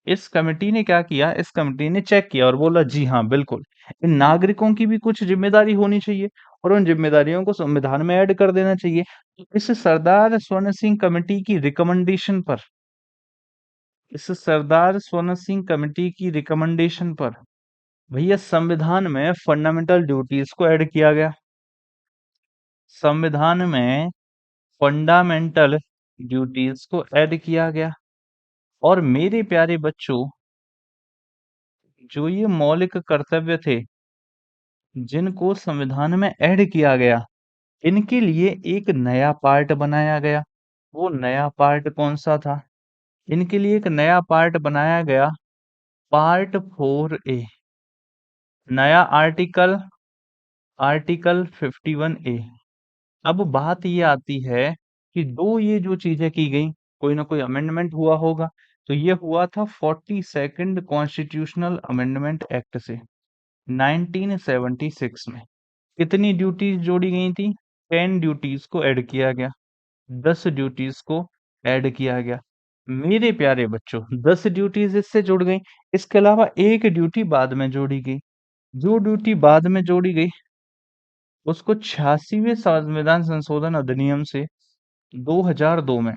इस कमेटी ने क्या किया, इस कमेटी ने चेक किया और बोला जी हाँ बिल्कुल, इन नागरिकों की भी कुछ जिम्मेदारी होनी चाहिए और उन जिम्मेदारियों को संविधान में ऐड कर देना चाहिए। तो इस सरदार स्वर्ण सिंह कमेटी की रिकमेंडेशन पर, इस सरदार स्वर्ण सिंह कमेटी की रिकमेंडेशन पर भैया संविधान में फंडामेंटल ड्यूटीज को ऐड किया गया। संविधान में फंडामेंटल ड्यूटीज को ऐड किया गया। और मेरे प्यारे बच्चों, जो ये मौलिक कर्तव्य थे जिनको संविधान में ऐड किया गया, इनके लिए एक नया पार्ट बनाया गया। वो नया पार्ट कौन सा था? इनके लिए एक नया पार्ट बनाया गया, पार्ट 4A। नया आर्टिकल, आर्टिकल 51A। अब बात ये आती है कि दो ये जो चीजें की गई, कोई ना कोई अमेंडमेंट हुआ होगा। तो ये हुआ था 42nd कॉन्स्टिट्यूशनल अमेंडमेंट एक्ट से 1976 में। कितनी ड्यूटीज जोड़ी गई थी? 10 ड्यूटीज को ऐड किया गया, 10 ड्यूटीज को ऐड किया गया। मेरे प्यारे बच्चों, 10 ड्यूटीज इससे जुड़ गई। इसके अलावा एक ड्यूटी बाद में जोड़ी गई। जो ड्यूटी बाद में जोड़ी गई उसको 86वें संविधान संशोधन अधिनियम से 2002 में,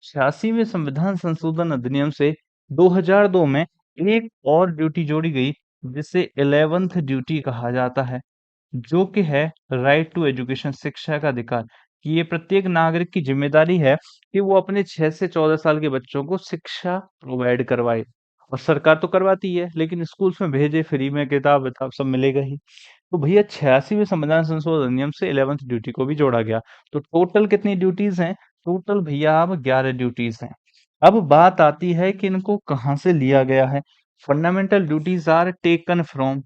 86वें संविधान संशोधन अधिनियम से 2002 में एक और ड्यूटी जोड़ी गई जिसे 11th ड्यूटी कहा जाता है, जो कि है राइट टू एजुकेशन, शिक्षा का अधिकार। कि ये प्रत्येक नागरिक की जिम्मेदारी है कि वो अपने 6 से 14 साल के बच्चों को शिक्षा प्रोवाइड करवाए। और सरकार तो करवाती है लेकिन स्कूल्स में भेजे, फ्री में किताब विताब सब मिलेगा ही। तो भैया 86वें संविधान संशोधन अधिनियम से 11th ड्यूटी को भी जोड़ा गया। तो टोटल कितनी ड्यूटीज हैं? टोटल भैया अब 11 ड्यूटीज हैं। अब बात आती है कि इनको कहाँ से लिया गया है। Fundamental duties are taken from.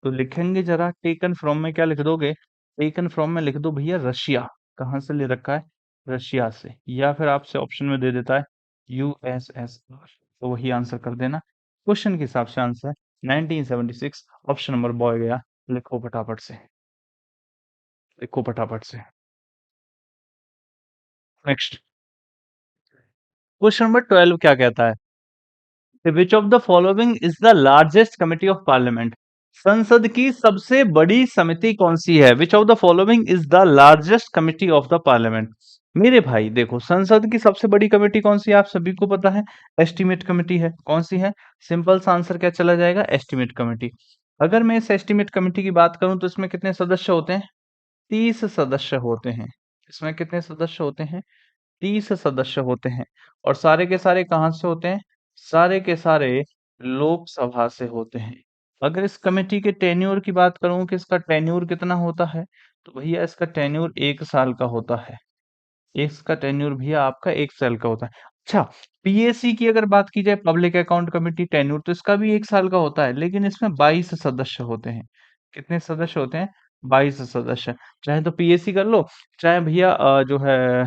तो लिखेंगे जरा, टेकन फ्रॉम में क्या लिख दोगे? टेकन फ्रॉम में लिख दो भैया रशिया। कहाँ से ले रखा है? रशिया से। या फिर आपसे ऑप्शन में दे देता है यूएसएसआर, तो वही आंसर कर देना। क्वेश्चन के हिसाब से आंसर 1976, ऑप्शन नंबर बॉय गया। लिखो फटाफट से, लिखो फटाफट से। नेक्स्ट क्वेश्चन नंबर 12 क्या कहता है? Which of the following is the largest committee of parliament? संसद की सबसे बड़ी समिति कौन सी है? Which of the following is the largest committee of the parliament? मेरे भाई देखो, संसद की सबसे बड़ी कमेटी कौन सी है? आप सभी को पता है, एस्टीमेट कमेटी है। कौन सी है? सिंपल सा आंसर क्या चला जाएगा? Estimate committee. अगर मैं इस एस्टीमेट कमेटी की बात करूं तो इसमें कितने सदस्य होते हैं? 30 सदस्य होते हैं। इसमें कितने सदस्य होते हैं? 30 सदस्य होते हैं। और सारे के सारे कहाँ से होते हैं? सारे के सारे लोकसभा से होते हैं। अगर इस कमेटी के टेन्योर की बात करूं कि इसका टेन्योर कितना होता है, तो भैया इसका टेन्योर 1 साल का होता है। इसका टेन्योर भैया आपका 1 साल का होता है। अच्छा, पीएसी की अगर बात की जाए, पब्लिक अकाउंट कमेटी टेन्यूर, तो इसका भी 1 साल का होता है, लेकिन इसमें 22 सदस्य होते हैं। कितने सदस्य होते हैं? 22 सदस्य। चाहे तो पीएसी कर लो, चाहे भैया जो है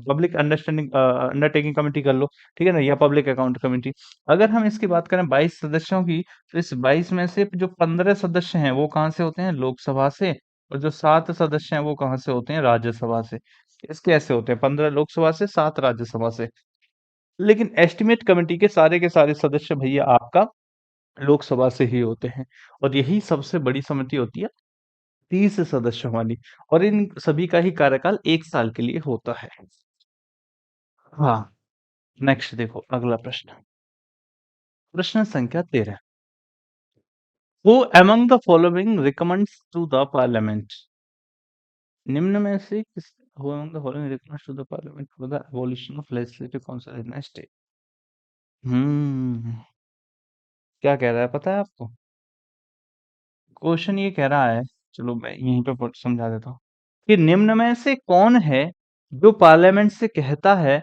पब्लिक अंडरटेकिंग कमेटी कर लो, ठीक है ना, या पब्लिक अकाउंट कमेटी। अगर हम इसकी बात करें 22 सदस्यों की, तो इस 22 में से जो 15 सदस्य हैं वो कहाँ से होते हैं? लोकसभा से। और जो 7 सदस्य हैं वो कहाँ से होते हैं? राज्यसभा से। इसके ऐसे होते हैं, 15 लोकसभा से, 7 राज्यसभा से। लेकिन एस्टीमेट कमेटी के सारे सदस्य भैया आपका लोकसभा से ही होते हैं। और यही सबसे बड़ी समिति होती है, 30 सदस्यों वाली। और इन सभी का ही कार्यकाल 1 साल के लिए होता है। हाँ। नेक्स्ट देखो अगला प्रश्न। प्रश्न संख्या 13। Who among the following recommends to the parliament? निम्न में से किस who among the following recommends to the parliament for the abolition of legislative council in state? हम्म क्या कह रहा है पता है आपको? क्वेश्चन ये कह रहा है, चलो मैं यहीं पे समझा देता हूँ, कि निम्न में से कौन है जो पार्लियामेंट से कहता है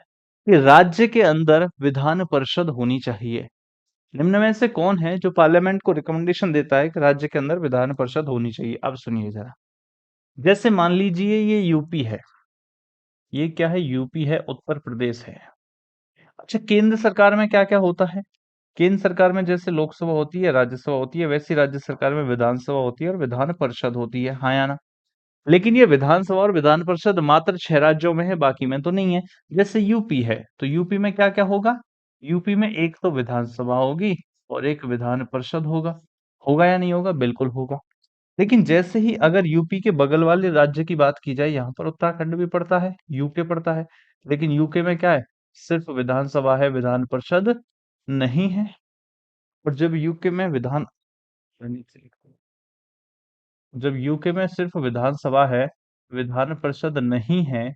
कि राज्य के अंदर विधान परिषद होनी चाहिए? निम्न में से कौन है जो पार्लियामेंट को रिकमेंडेशन देता है कि राज्य के अंदर विधान परिषद होनी चाहिए? अब सुनिए जरा। जैसे मान लीजिए ये यूपी है। ये क्या है? यूपी है, उत्तर प्रदेश है। अच्छा, केंद्र सरकार में क्या क्या होता है? केंद्र सरकार में जैसे लोकसभा होती है, राज्यसभा होती है, वैसी राज्य सरकार में विधानसभा होती है और विधान परिषद होती है, हाँ या ना? लेकिन ये विधानसभा और विधान परिषद मात्र 6 राज्यों में है, बाकी में तो नहीं है। जैसे यूपी है, तो यूपी में क्या क्या होगा? यूपी में एक तो विधानसभा होगी और एक विधान परिषद होगा। होगा या नहीं होगा? बिल्कुल होगा। लेकिन जैसे ही अगर यूपी के बगल वाले राज्य की बात की जाए, यहाँ पर उत्तराखंड भी पड़ता है, यूके पड़ता है, लेकिन यूके में क्या है? सिर्फ विधानसभा है, विधान परिषद नहीं है। और जब यूके में सिर्फ विधानसभा है, विधान परिषद नहीं है,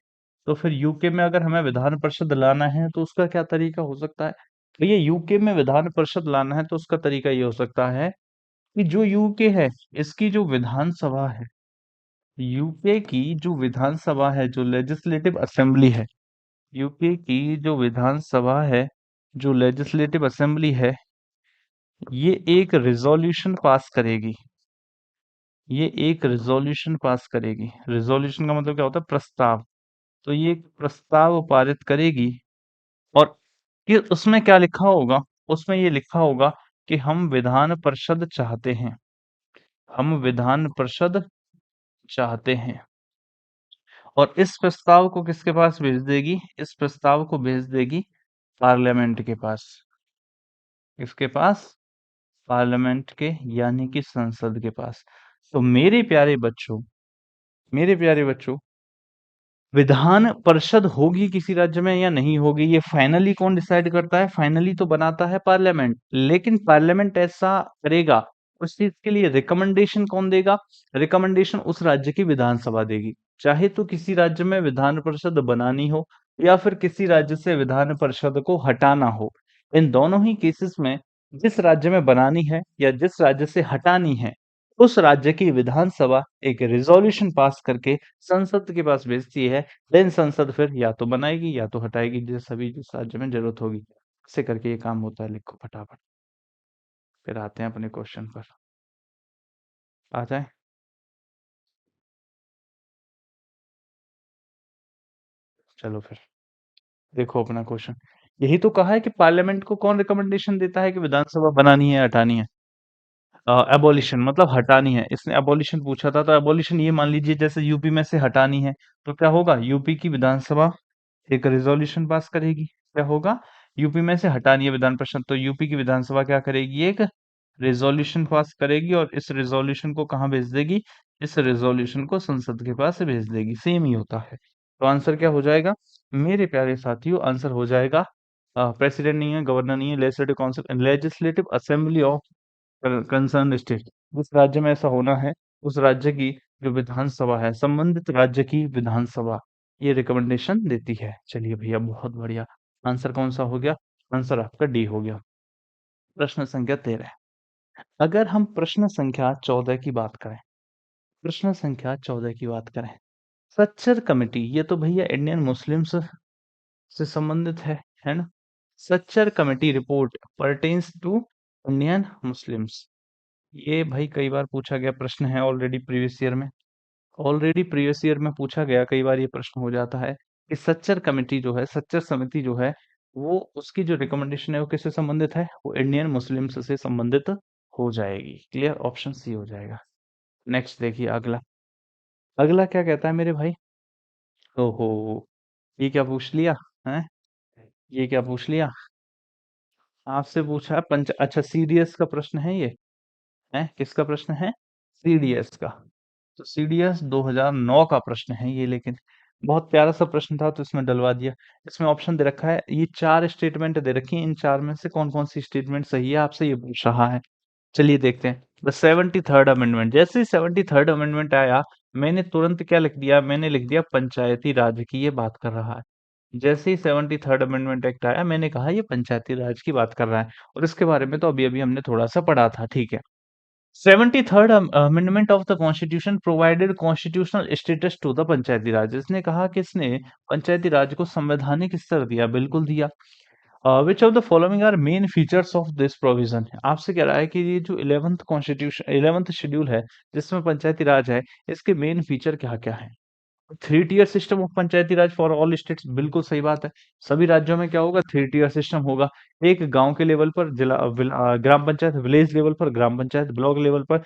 तो फिर यूके में अगर हमें विधान परिषद लाना है तो उसका क्या तरीका हो सकता है? तो ये यूके में विधान परिषद लाना है तो उसका तरीका ये हो सकता है कि जो यूके है, इसकी जो विधानसभा है, यूके की जो विधानसभा है, जो लेजिस्लेटिव असेंबली है, यूके की जो विधानसभा है, जो लेजिस्लेटिव असेंबली है, ये एक रिजोल्यूशन पास करेगी। ये एक रिजोल्यूशन पास करेगी। रिजोल्यूशन का मतलब क्या होता है? प्रस्ताव। तो ये एक प्रस्ताव पारित करेगी। और ये उसमें क्या लिखा होगा? उसमें ये लिखा होगा कि हम विधान परिषद चाहते हैं। हम विधान परिषद चाहते हैं। और इस प्रस्ताव को किसके पास भेज देगी? इस प्रस्ताव को भेज देगी पार्लियामेंट के पास। किसके पास? पार्लियामेंट के, यानी कि संसद के पास। तो मेरे प्यारे बच्चों, विधान परिषद होगी किसी राज्य में या नहीं होगी, ये फाइनली कौन डिसाइड करता है? फाइनली तो बनाता है पार्लियामेंट। लेकिन पार्लियामेंट ऐसा करेगा, उस चीज के लिए रिकमेंडेशन कौन देगा? रिकमेंडेशन उस राज्य की विधानसभा देगी। चाहे तो किसी राज्य में विधान परिषद बनानी हो या फिर किसी राज्य से विधान परिषद को हटाना हो, इन दोनों ही केसेस में जिस राज्य में बनानी है या जिस राज्य से हटानी है, उस राज्य की विधानसभा एक रिजोल्यूशन पास करके संसद के पास भेजती है। देन संसद फिर या तो बनाएगी या तो हटाएगी, जिस राज्य में जरूरत होगी। ऐसे करके ये काम होता है। लिखो फटाफट। फिर आते हैं अपने क्वेश्चन पर। आ जाए। चलो फिर देखो अपना क्वेश्चन। यही तो कहा है कि पार्लियामेंट को कौन रिकमेंडेशन देता है कि विधानसभा बनानी है या हटानी है? एबॉलिशन मतलब हटानी है। इसने एबॉलिशन पूछा था, तो एबॉलिशन ये मान लीजिए जैसे यूपी में से हटानी है, तो क्या होगा? यूपी की विधानसभा एक रिजोल्यूशन पास करेगी। क्या होगा? यूपी में से हटानी है विधान परिषद, तो यूपी की विधानसभा क्या करेगी? एक रिजोल्यूशन पास करेगी और इस रिजोल्यूशन को कहाँ भेज देगी? इस रिजोल्यूशन को संसद के पास भेज देगी। सेम ही होता है। तो आंसर क्या हो जाएगा मेरे प्यारे साथियों? आंसर हो जाएगा प्रेसिडेंट नहीं है, गवर्नर नहीं है, legislative council, legislative assembly of concern state. जिस राज्य में ऐसा होना है, उस राज्य की जो विधानसभा है, संबंधित राज्य की विधानसभा ये रिकमेंडेशन देती है। चलिए भैया बहुत बढ़िया। आंसर कौन सा हो गया? आंसर आपका डी हो गया। प्रश्न संख्या 13। अगर हम प्रश्न संख्या 14 की बात करें, प्रश्न संख्या 14 की बात करें, स्ट्रक्चर कमेटी, ये तो भैया इंडियन मुस्लिम्स से संबंधित है। है ना? Sachar committee report pertains to Indian Muslims. ये भाई कई बार पूछा गया प्रश्न है, ऑलरेडी प्रीवियस ईयर में पूछा गया, कई बार ये प्रश्न हो जाता है कि सच्चर कमेटी जो है, सच्चर समिति जो है, वो उसकी जो रिकमेंडेशन है वो किससे संबंधित है? वो इंडियन मुस्लिम्स से संबंधित हो जाएगी। क्लियर, ऑप्शन सी हो जाएगा। नेक्स्ट देखिए अगला। अगला क्या कहता है मेरे भाई? ओहो, ये क्या पूछ लिया है? ये क्या पूछ लिया? आपसे पूछा है पंच, अच्छा सीडीएस का प्रश्न है ये, है किसका प्रश्न है? सीडीएस का। तो सीडीएस 2009 का प्रश्न है ये, लेकिन बहुत प्यारा सा प्रश्न था तो इसमें डलवा दिया। इसमें ऑप्शन दे रखा है, ये चार स्टेटमेंट दे रखी है, इन चार में से कौन कौन सी स्टेटमेंट सही है, आपसे ये पूछ रहा है। चलिए देखते हैं। द 73rd अमेंडमेंट, जैसे ही 73rd अमेंडमेंट आया, मैंने तुरंत क्या लिख दिया? मैंने लिख दिया पंचायती राज की ये बात कर रहा है। जैसे ही 73rd अमेंडमेंट एक्ट आया, मैंने कहा ये पंचायती राज की बात कर रहा है, और इसके बारे में तो अभी अभी हमने थोड़ा सा पढ़ा था, ठीक है। 73rd amendment of the constitution provided constitutional status to the Panchayati Raj. इसने कहा कि इसने पंचायती राज को संवैधानिक स्तर दिया, बिल्कुल दिया। Which of the following are main features of this provision? आपसे कह रहा है कि ये जो 11th कॉन्स्टिट्यूशन 11th शेड्यूल है जिसमें पंचायती राज है, इसके मेन फीचर क्या क्या है? Three tier system of Panchayati raj for all states, बिल्कुल सही बात है। सभी राज्यों में क्या होगा? थ्री टीयर सिस्टम होगा। एक गांव के लेवल पर ग्राम पंचायत, विलेज लेवल पर ग्राम पंचायत, ब्लॉक लेवल पर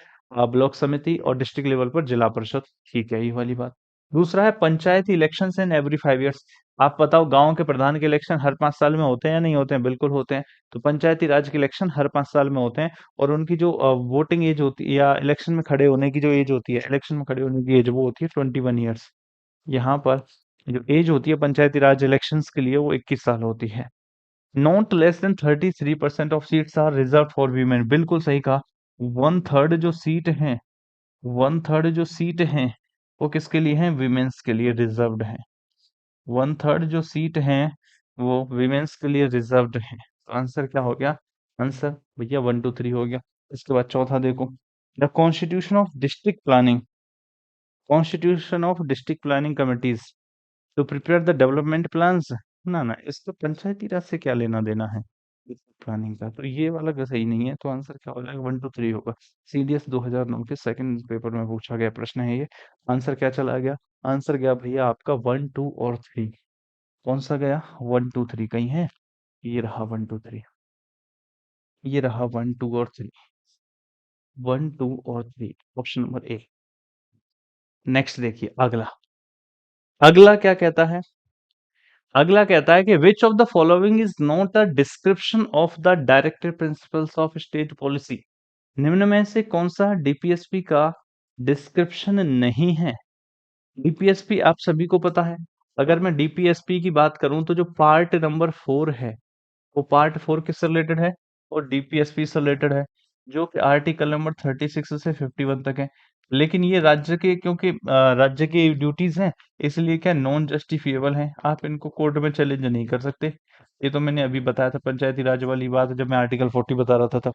ब्लॉक समिति, और डिस्ट्रिक्ट लेवल पर जिला परिषद। ठीक है, ये वाली बात। दूसरा है पंचायती इलेक्शन इन एवरी 5 years। आप बताओ, गांव के प्रधान के इलेक्शन हर 5 साल में होते हैं या नहीं होते हैं? बिल्कुल होते हैं। तो पंचायती राज के इलेक्शन हर 5 साल में होते हैं, और उनकी जो वोटिंग एज होती है, या इलेक्शन में खड़े होने की जो एज होती है, इलेक्शन में खड़े होने की एज, वो होती है 21 years। यहाँ पर जो एज होती है पंचायती राज इलेक्शंस के लिए, वो 21 साल होती है। Not less than 33% of seats are reserve for women, बिल्कुल सही कहा। वन थर्ड जो सीट हैं, वन थर्ड जो सीट हैं, वो किसके लिए हैं? विमेन्स के लिए रिजर्व्ड हैं। वन थर्ड जो सीट हैं, वो विमेन्स के लिए रिजर्व्ड हैं। तो आंसर क्या हो गया? आंसर भैया 1 2 3 हो गया। इसके बाद चौथा देखो। The constitution of district planning, constitution of district planning committees to prepare the development plans. ना ना, इसको पंचायती राज से क्या लेना देना है प्लानिंग का? तो ये वाला का सही नहीं है, तो आंसर क्या हो जाएगा? 1 2 3 होगा। सीडीएस 2009 के सेकंड पेपर में पूछा गया प्रश्न है ये। आंसर क्या चला गया? आंसर गया भैया आपका 1 2 और 3। कौन सा गया? 1 2 3 कहीं है? ये रहा 1 2 3, ये रहा 1 2 और 3, 1 2 और 3, ऑप्शन नंबर ए। नेक्स्ट देखिए अगला। अगला क्या कहता है? अगला कहता है कि which of the following is not a description of the directive principles of state policy? निम्न में से कौन सा डीपीएसपी का डिस्क्रिप्शन नहीं है? डीपीएसपी आप सभी को पता है। अगर मैं डीपीएसपी की बात करूं, तो जो पार्ट नंबर 4 है, वो पार्ट 4 किससे रिलेटेड है? और डीपीएसपी से रिलेटेड है, जो कि आर्टिकल नंबर 36 से 51 तक है। लेकिन ये राज्य के, क्योंकि राज्य की ड्यूटीज हैं, इसलिए क्या नॉन जस्टिफिएबल हैं, आप इनको कोर्ट में चैलेंज नहीं कर सकते। ये तो मैंने अभी बताया था पंचायती राज वाली बात, जब मैं आर्टिकल 40 बता रहा था तब।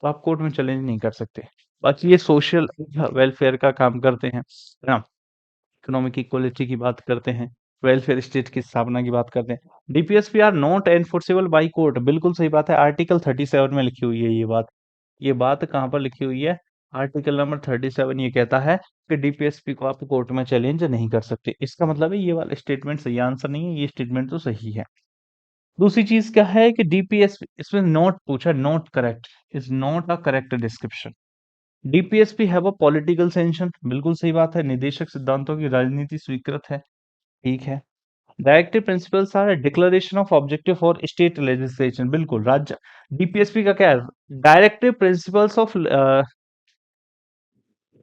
तो आप कोर्ट में चैलेंज नहीं कर सकते। बाकी ये सोशल वेलफेयर का काम करते हैं, है ना? इकोनॉमिक इक्वलिटी की बात करते हैं, वेलफेयर स्टेट की स्थापना की बात करते हैं। DPSP are not enforceable by court, बिल्कुल सही बात है। आर्टिकल 37 में लिखी हुई है ये बात। ये बात कहाँ पर लिखी हुई है? आर्टिकल नंबर 37 ये कहता है कि डीपीएसपी को आप कोर्ट में चैलेंज नहीं कर सकते। इसका मतलब है ये वाला स्टेटमेंट सही आंसर नहीं है, ये स्टेटमेंट तो सही है। दूसरी चीज क्या है कि डीपीएसपी, इसमें नॉट पूछा, not correct, is not a correct description. DPSP have a political sanction, बिल्कुल सही बात है। निदेशक सिद्धांतों की राजनीति स्वीकृत है, ठीक है। Directive principles are declaration of objective for state legislation, बिल्कुल। राज्य डीपीएसपी का क्या है? Directive principles of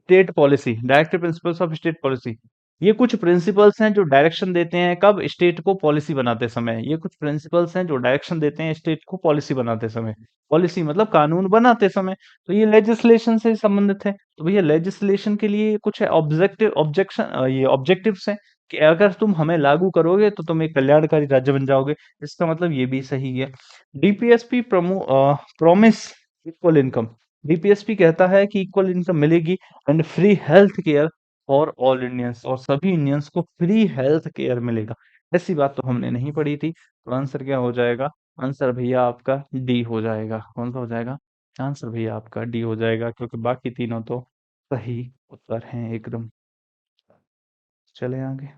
state policy, directive principles of state policy. ये कुछ प्रिंसिपल्स हैं जो डायरेक्शन देते हैं कब? स्टेट को पॉलिसी बनाते समय। ये कुछ प्रिंसिपल्स हैं जो डायरेक्शन देते हैं स्टेट को पॉलिसी बनाते समय। पॉलिसी मतलब कानून बनाते समय। तो ये लेजिस्लेशन से संबंधित है। तो भैया लेजिस्लेशन के लिए कुछ ऑब्जेक्टिव ऑब्जेक्शन, ये ऑब्जेक्टिव्स हैं कि अगर तुम हमें लागू करोगे तो तुम एक कल्याणकारी राज्य बन जाओगे। इसका मतलब ये भी सही है। DPSP promise equal income, DPSP कहता है कि इक्वल इनकम मिलेगी and free health care for all Indians, और सभी इंडियंस को फ्री हेल्थ केयर मिलेगा। ऐसी बात तो हमने नहीं पढ़ी थी। तो आंसर क्या हो जाएगा? आंसर भैया आपका डी हो जाएगा। कौन सा हो जाएगा? आंसर भैया आपका डी हो जाएगा, क्योंकि बाकी तीनों तो सही उत्तर हैं एकदम। चले आगे।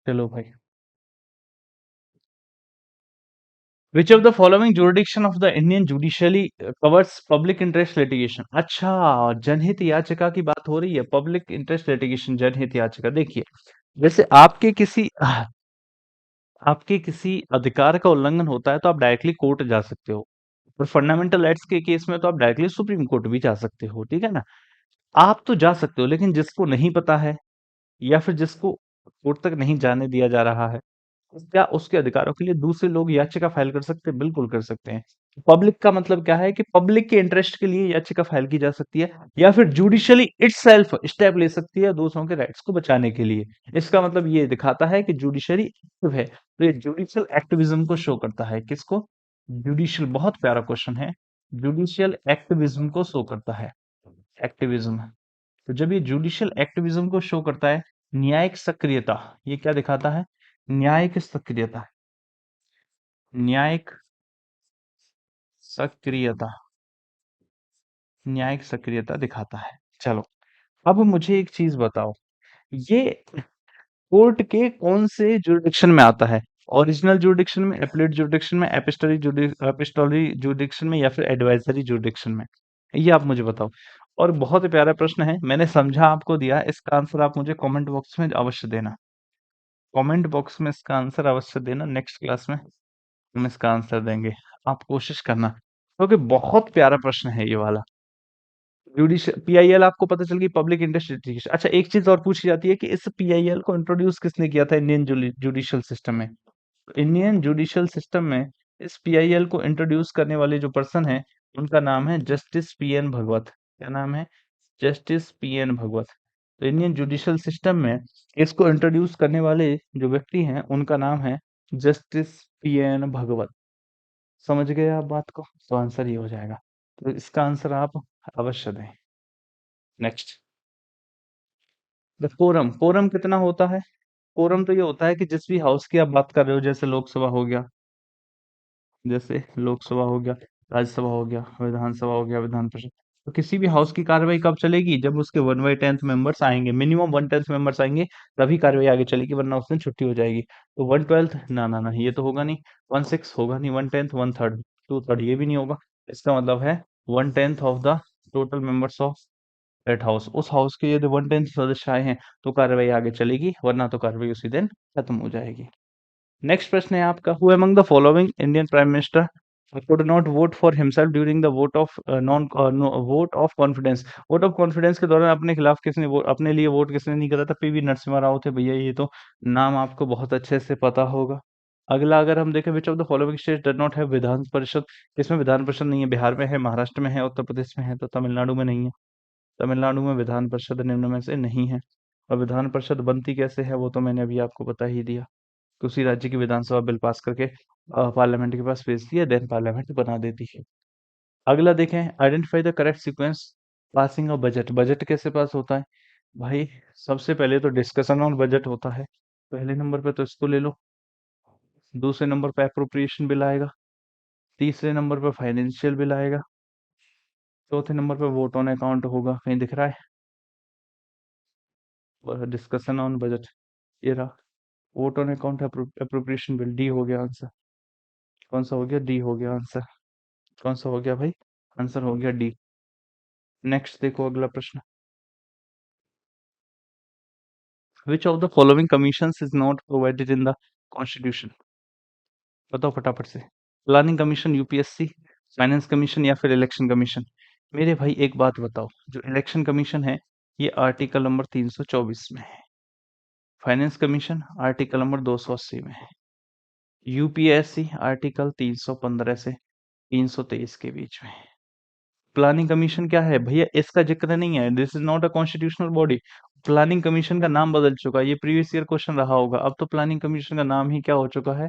चलो भाई। Which of the following jurisdiction of the Indian judiciary covers public interest litigation? अच्छा, जनहित याचिका की बात हो रही है। पब्लिक इंटरेस्ट लिटिगेशन, जनहित याचिका। देखिए, जैसे आपके किसी अधिकार का उल्लंघन होता है तो आप डायरेक्टली कोर्ट जा सकते हो। और फंडामेंटल राइट्स के केस में तो आप डायरेक्टली सुप्रीम कोर्ट भी जा सकते हो, ठीक है ना? आप तो जा सकते हो, लेकिन जिसको नहीं पता है या फिर जिसको कोर्ट तक नहीं जाने दिया जा रहा है, क्या उसके अधिकारों के लिए दूसरे लोग याचिका फाइल कर सकते हैं? बिल्कुल कर सकते हैं। पब्लिक का मतलब क्या है कि पब्लिक के इंटरेस्ट के लिए याचिका फाइल की जा सकती है, या फिर जुडिशियली इटसेल्फ स्टेप ले सकती है दूसरों के राइट्स को बचाने के लिए। इसका मतलब ये दिखाता है कि जुडिशरी एक्टिव है। तो ये जुडिशियल एक्टिविज्म को शो करता है। किसको? जुडिशियल, बहुत प्यारा क्वेश्चन है। जुडिशियल एक्टिविज्म को शो करता है। एक्टिविज्म। तो जब ये जुडिशियल एक्टिविज्म को शो करता है, न्यायिक सक्रियता, ये क्या दिखाता है? न्यायिक सक्रियता। न्यायिक सक्रियता। न्यायिक सक्रियता दिखाता है। चलो, अब मुझे एक चीज बताओ, ये कोर्ट के कौन से जुरिडिक्शन में आता है? ओरिजिनल जुरिडिक्शन में, एपलेट जुरिडिक्शन में, एपिस्टोलरी जुरिडिक्शन में, या फिर एडवाइजरी जुरिडिक्शन में? ये आप मुझे बताओ। और बहुत ही प्यारा प्रश्न है, मैंने समझा आपको दिया। इसका आंसर आप मुझे कमेंट बॉक्स में अवश्य देना। कमेंट बॉक्स में इसका आंसर अवश्य देना। नेक्स्ट क्लास में हम इसका आंसर देंगे। आप कोशिश करना, क्योंकि बहुत प्यारा प्रश्न है ये वाला। जुडिशियल पीआईएल आपको पता चल गई, पब्लिक इंटरेस्ट लिटिगेशन। अच्छा, एक चीज और पूछी जाती है कि इस पीआईएल को इंट्रोड्यूस किसने किया था इंडियन जुडिशियल सिस्टम में? इंडियन जुडिशियल सिस्टम में इस पीआईएल को इंट्रोड्यूस करने वाले जो पर्सन है, उनका नाम है जस्टिस पीएन भगवत। क्या नाम है? जस्टिस पीएन भगवत। तो इंडियन जुडिशियल सिस्टम में इसको इंट्रोड्यूस करने वाले जो व्यक्ति हैं, उनका नाम है जस्टिस पीएन भगवत। समझ गए आप बात को? तो आंसर ये हो जाएगा। तो इसका आंसर आप अवश्य दें। नेक्स्ट। The quorum. कोरम कितना होता है? कोरम तो ये होता है कि जिस भी हाउस की आप बात कर रहे हो, जैसे लोकसभा हो गया, जैसे लोकसभा हो गया, राज्यसभा हो गया, विधानसभा हो गया, विधान परिषद। तो किसी भी हाउस की कार्रवाई कब चलेगी? जब उसके 1/10 मेंबर्स आएंगे, मिनिमम 1/10 मेंबर्स आएंगे, तभी कार्रवाई आगे चलेगी, वरना उस दिन छुट्टी हो जाएगी। तो 1/12, ना ना ना, ये तो होगा नहीं। 1/6 होगा नहीं। 1/10, 1/3, 2/3, ये भी नहीं होगा। इसका मतलब है 1/10 of the total members of that house. उस हाउस के यदि 1/10 सदस्य आए हैं, तो कार्रवाई आगे चलेगी, वरना तो कार्रवाई उसी दिन खत्म हो जाएगी। नेक्स्ट प्रश्न है आपका, who among the following Indian prime minister could not vote for himself during the vote of non no, vote of confidence? Vote of confidence के दौरान अपने खिलाफ किसने अपने लिए वोट किसने नहीं करा था? पीवी नरसिम्हा राव थे भैया। ये तो नाम आपको बहुत अच्छे से पता होगा। अगला अगर हम देखें, विच of the following state does not have Vidhan Parishad? इसमें विधान परिषद नहीं है। बिहार में है, महाराष्ट्र में है, उत्तर प्रदेश में है, तो तमिलनाडु में नहीं है। तमिलनाडु में विधान परिषद निम्न में से नहीं है। और विधान परिषद बनती कैसे है, वो तो मैंने अभी आपको बता ही दिया। तो उसी राज्य की विधानसभा बिल पास करके पार्लियामेंट के पास भेजती है, देन पार्लियामेंट बना देती है। अगला देखें, identify the correct sequence passing of budget. Budget कैसे पास होता है भाई? सबसे पहले तो डिस्कशन ऑन बजट होता है, पहले नंबर पे तो इसको ले लो। दूसरे नंबर पे अप्रोप्रिएशन बिल आएगा। तीसरे नंबर पे फाइनेंशियल बिल आएगा। चौथे नंबर पे वोट ऑन अकाउंट होगा। कहीं दिख रहा है? डिस्कशन ऑन बजट, ये रहा। Vote on account, appropriation bill, D हो गया आंसर। कौन सा हो गया? डी हो गया आंसर। कौन सा हो गया भाई? आंसर हो गया डी। नेक्स्ट देखो अगला प्रश्न। विच of the following commissions is not provided in the constitution? बताओ फटाफट से। Planning commission, UPSC, finance commission, या फिर इलेक्शन कमीशन? मेरे भाई एक बात बताओ, जो इलेक्शन कमीशन है, ये आर्टिकल नंबर 324 में है। फाइनेंस कमीशन आर्टिकल नंबर 280 में है। यूपीएससी आर्टिकल 315 से 323 के बीच में है। प्लानिंग कमीशन क्या है भैया, इसका जिक्र नहीं है, this is not a constitutional body. Planning commission का नाम बदल चुका है, ये प्रीवियस ईयर क्वेश्चन रहा होगा। अब तो प्लानिंग कमीशन का नाम ही क्या हो चुका है,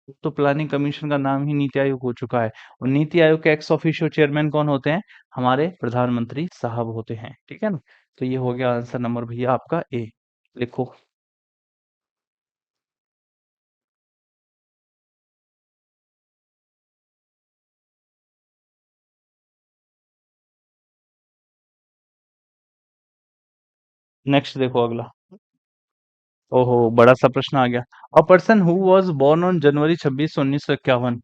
अब तो प्लानिंग कमीशन का नाम ही नीति आयोग हो चुका है। और नीति आयोग के एक्स ऑफिशियो चेयरमैन कौन होते हैं, हमारे प्रधानमंत्री साहब होते हैं, ठीक है ना। तो ये हो गया आंसर नंबर भैया आपका ए। लिखो। नेक्स्ट देखो अगला। ओहो, बड़ा सा प्रश्न आ गया। A person who was born on January 26 1951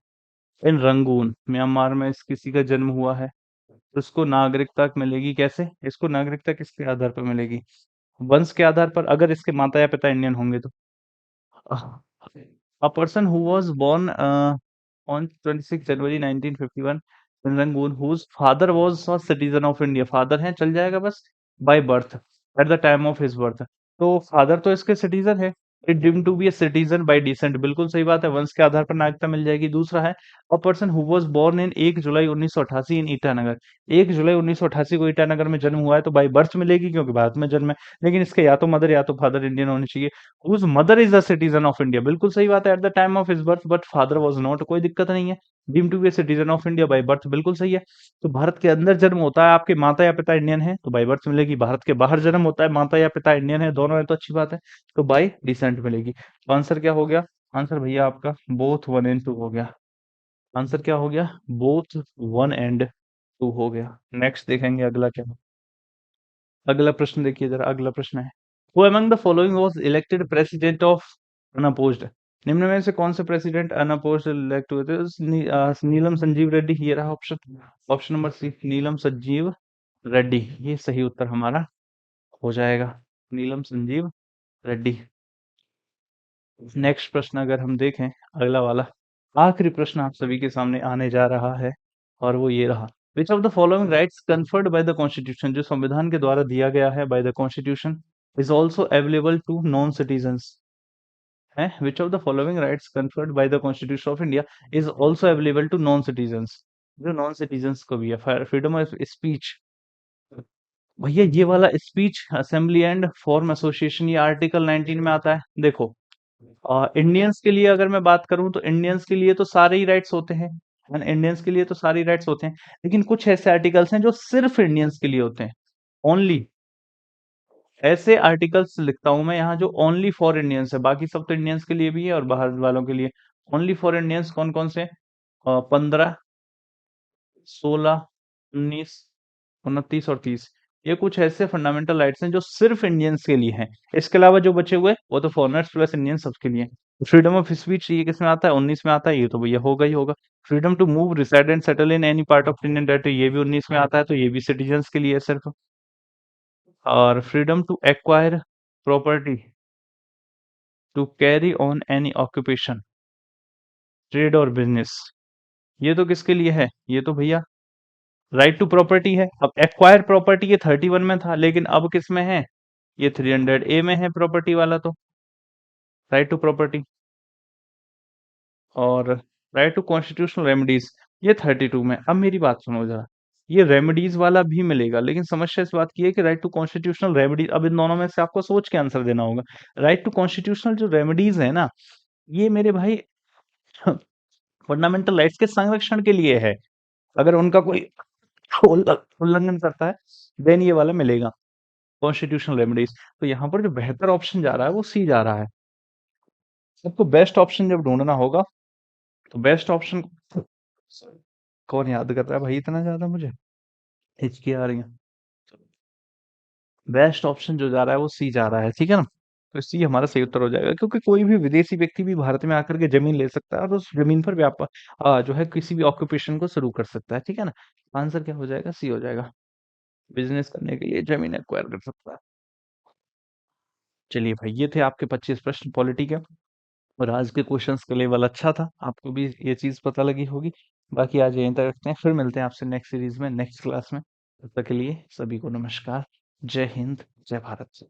in Rangoon Myanmar में इस किसी का जन्म हुआ है, तो इसको नागरिकता मिलेगी कैसे, इसको नागरिकता किसके आधार पर मिलेगी, वंश के आधार पर, अगर इसके माता या पिता इंडियन होंगे तो। A person who was born on 26 January 1951 in Rangoon, whose father was a citizen of India, father है चल जाएगा बस, by birth, at the time of his birth, तो फादर तो इसके सिटीजन है, it deemed to be a citizen by descent, बिल्कुल सही बात है, वंश के आधार पर नागरिकता मिल जाएगी। दूसरा है a person who was born in 1 July 1988 in Itanagar, 1 जुलाई 1988 को ईटानगर में जन्म हुआ है, तो बाय बर्थ मिलेगी क्योंकि भारत में जन्म है, लेकिन इसके या तो मदर या तो फादर इंडियन होने चाहिए। Whose mother is a citizen of India, बिल्कुल सही बात है, at the time of his birth, but father was not, कोई दिक्कत नहीं है। Deem to be citizen of India by birth, बिल्कुल सही है। तो भारत के अंदर जन्म होता है, आपके माता या पिता इंडियन है तो बाय बर्थ मिलेगी, भारत के बाहर जन्म होता है, माता या पिता इंडियन है, दोनों है तो अच्छी बात है, तो बाय डिसेंट मिलेगी। तो आंसर क्या हो गया, आंसर भैया आपका बोथ 1 एंड 2 हो गया। आंसर क्या हो गया, बोथ 1 एंड 2 हो गया। नेक्स्ट देखेंगे अगला क्या है। अगला प्रश्न देखिए जरा, अगला प्रश्न है who among the following was elected president of unopposed, निम्न में से कौन से प्रेसिडेंट अनअपोज्ड इलेक्ट हुए थे, नीलम संजीव रेड्डी, ये रहा ऑप्शन, ऑप्शन नंबर सी नीलम संजीव रेड्डी, ये सही उत्तर हमारा हो जाएगा, नीलम संजीव रेड्डी। नेक्स्ट प्रश्न अगर हम देखें, अगला वाला आखिरी प्रश्न आप सभी के सामने आने जा रहा है, और वो ये रहा, which of the following rights conferred by the constitution, जो संविधान के द्वारा दिया गया है by the constitution, is also available to non citizens, है which of the following rights conferred by the constitution of India is also available to non citizens, जो non citizens को भी है, फ्रीडम ऑफ स्पीच, भैया ये वाला speech assembly and form association, ये article 19 में आता है। देखो इंडियंस के लिए अगर मैं बात करूं तो इंडियंस के लिए तो सारे ही राइट्स होते हैं, इंडियंस के लिए तो सारे राइट्स होते हैं, लेकिन कुछ ऐसे आर्टिकल्स हैं जो सिर्फ इंडियंस के लिए होते हैं, ओनली, ऐसे आर्टिकल्स लिखता हूं मैं यहाँ जो ओनली फॉर इंडियंस है, बाकी सब तो इंडियंस के लिए भी है और बाहर वालों के लिए। ओनली फॉर इंडियंस कौन कौन से, 15, 16, 19, 29 और 30, ये कुछ ऐसे फंडामेंटल राइट्स हैं जो सिर्फ इंडियंस के लिए हैं, इसके अलावा जो बचे हुए वो तो फॉरेनर्स प्लस इंडियन सबके लिए हैं। फ्रीडम ऑफ स्पीच ये किस में आता है, 19 में आता है, ये तो भैया होगा ही होगा। Freedom to move reside and settle in any part of Indian territory, ये भी 19 में आता है, तो ये भी सिटीजन्स के लिए है सिर्फ। और freedom to acquire property, to carry on any occupation, trade और बिजनेस, ये तो किसके लिए है, ये तो भैया राइट टू प्रॉपर्टी है। अब एक्वायर प्रॉपर्टी ये 31 में था, लेकिन अब किस में है, ये 300 ए में है प्रॉपर्टी वाला, तो राइट टू प्रॉपर्टी। और राइट टू कॉन्स्टिट्यूशनल रेमेडीज ये 32 में। अब मेरी बात सुनो जरा, ये रेमेडीज वाला भी मिलेगा, लेकिन समस्या इस बात की है कि राइट टू कॉन्स्टिट्यूशनल रेमेडीज, अब इन दोनों में से आपको सोच के आंसर देना होगा। राइट टू कॉन्स्टिट्यूशनल जो रेमेडीज है ना, ये मेरे भाई फंडामेंटल राइट्स के संरक्षण के लिए है, अगर उनका कोई उल्लंघन करता है देन ये वाला मिलेगा, कॉन्स्टिट्यूशनल रेमेडीज। तो यहाँ पर जो बेहतर ऑप्शन जा रहा है वो सी जा रहा है। सबको बेस्ट ऑप्शन जब ढूंढना होगा तो बेस्ट ऑप्शन कौन याद कर रहा है भाई इतना ज्यादा, मुझे हिचकी आ रही है। बेस्ट ऑप्शन जो जा रहा है वो सी जा रहा है, ठीक है ना। तो सी हमारा सही उत्तर हो जाएगा, क्योंकि कोई भी विदेशी व्यक्ति भी भारत में आकर के जमीन ले सकता है और उस जमीन पर व्यापार जो है किसी भी ऑक्यूपेशन को शुरू कर सकता है, ठीक है ना। आंसर क्या हो जाएगा, सी हो जाएगा, बिजनेस करने के लिए जमीन एक्वायर कर सकता है। चलिए भाई, ये थे आपके 25 प्रश्न पॉलिटी के, और आज के क्वेश्चंस का लेवल अच्छा था, आपको भी ये चीज पता लगी होगी। बाकी आज यहीं तक रखते हैं, फिर मिलते हैं आपसे नेक्स्ट सीरीज में, नेक्स्ट क्लास में। तब तक के लिए सभी को नमस्कार, जय हिंद, जय भारत।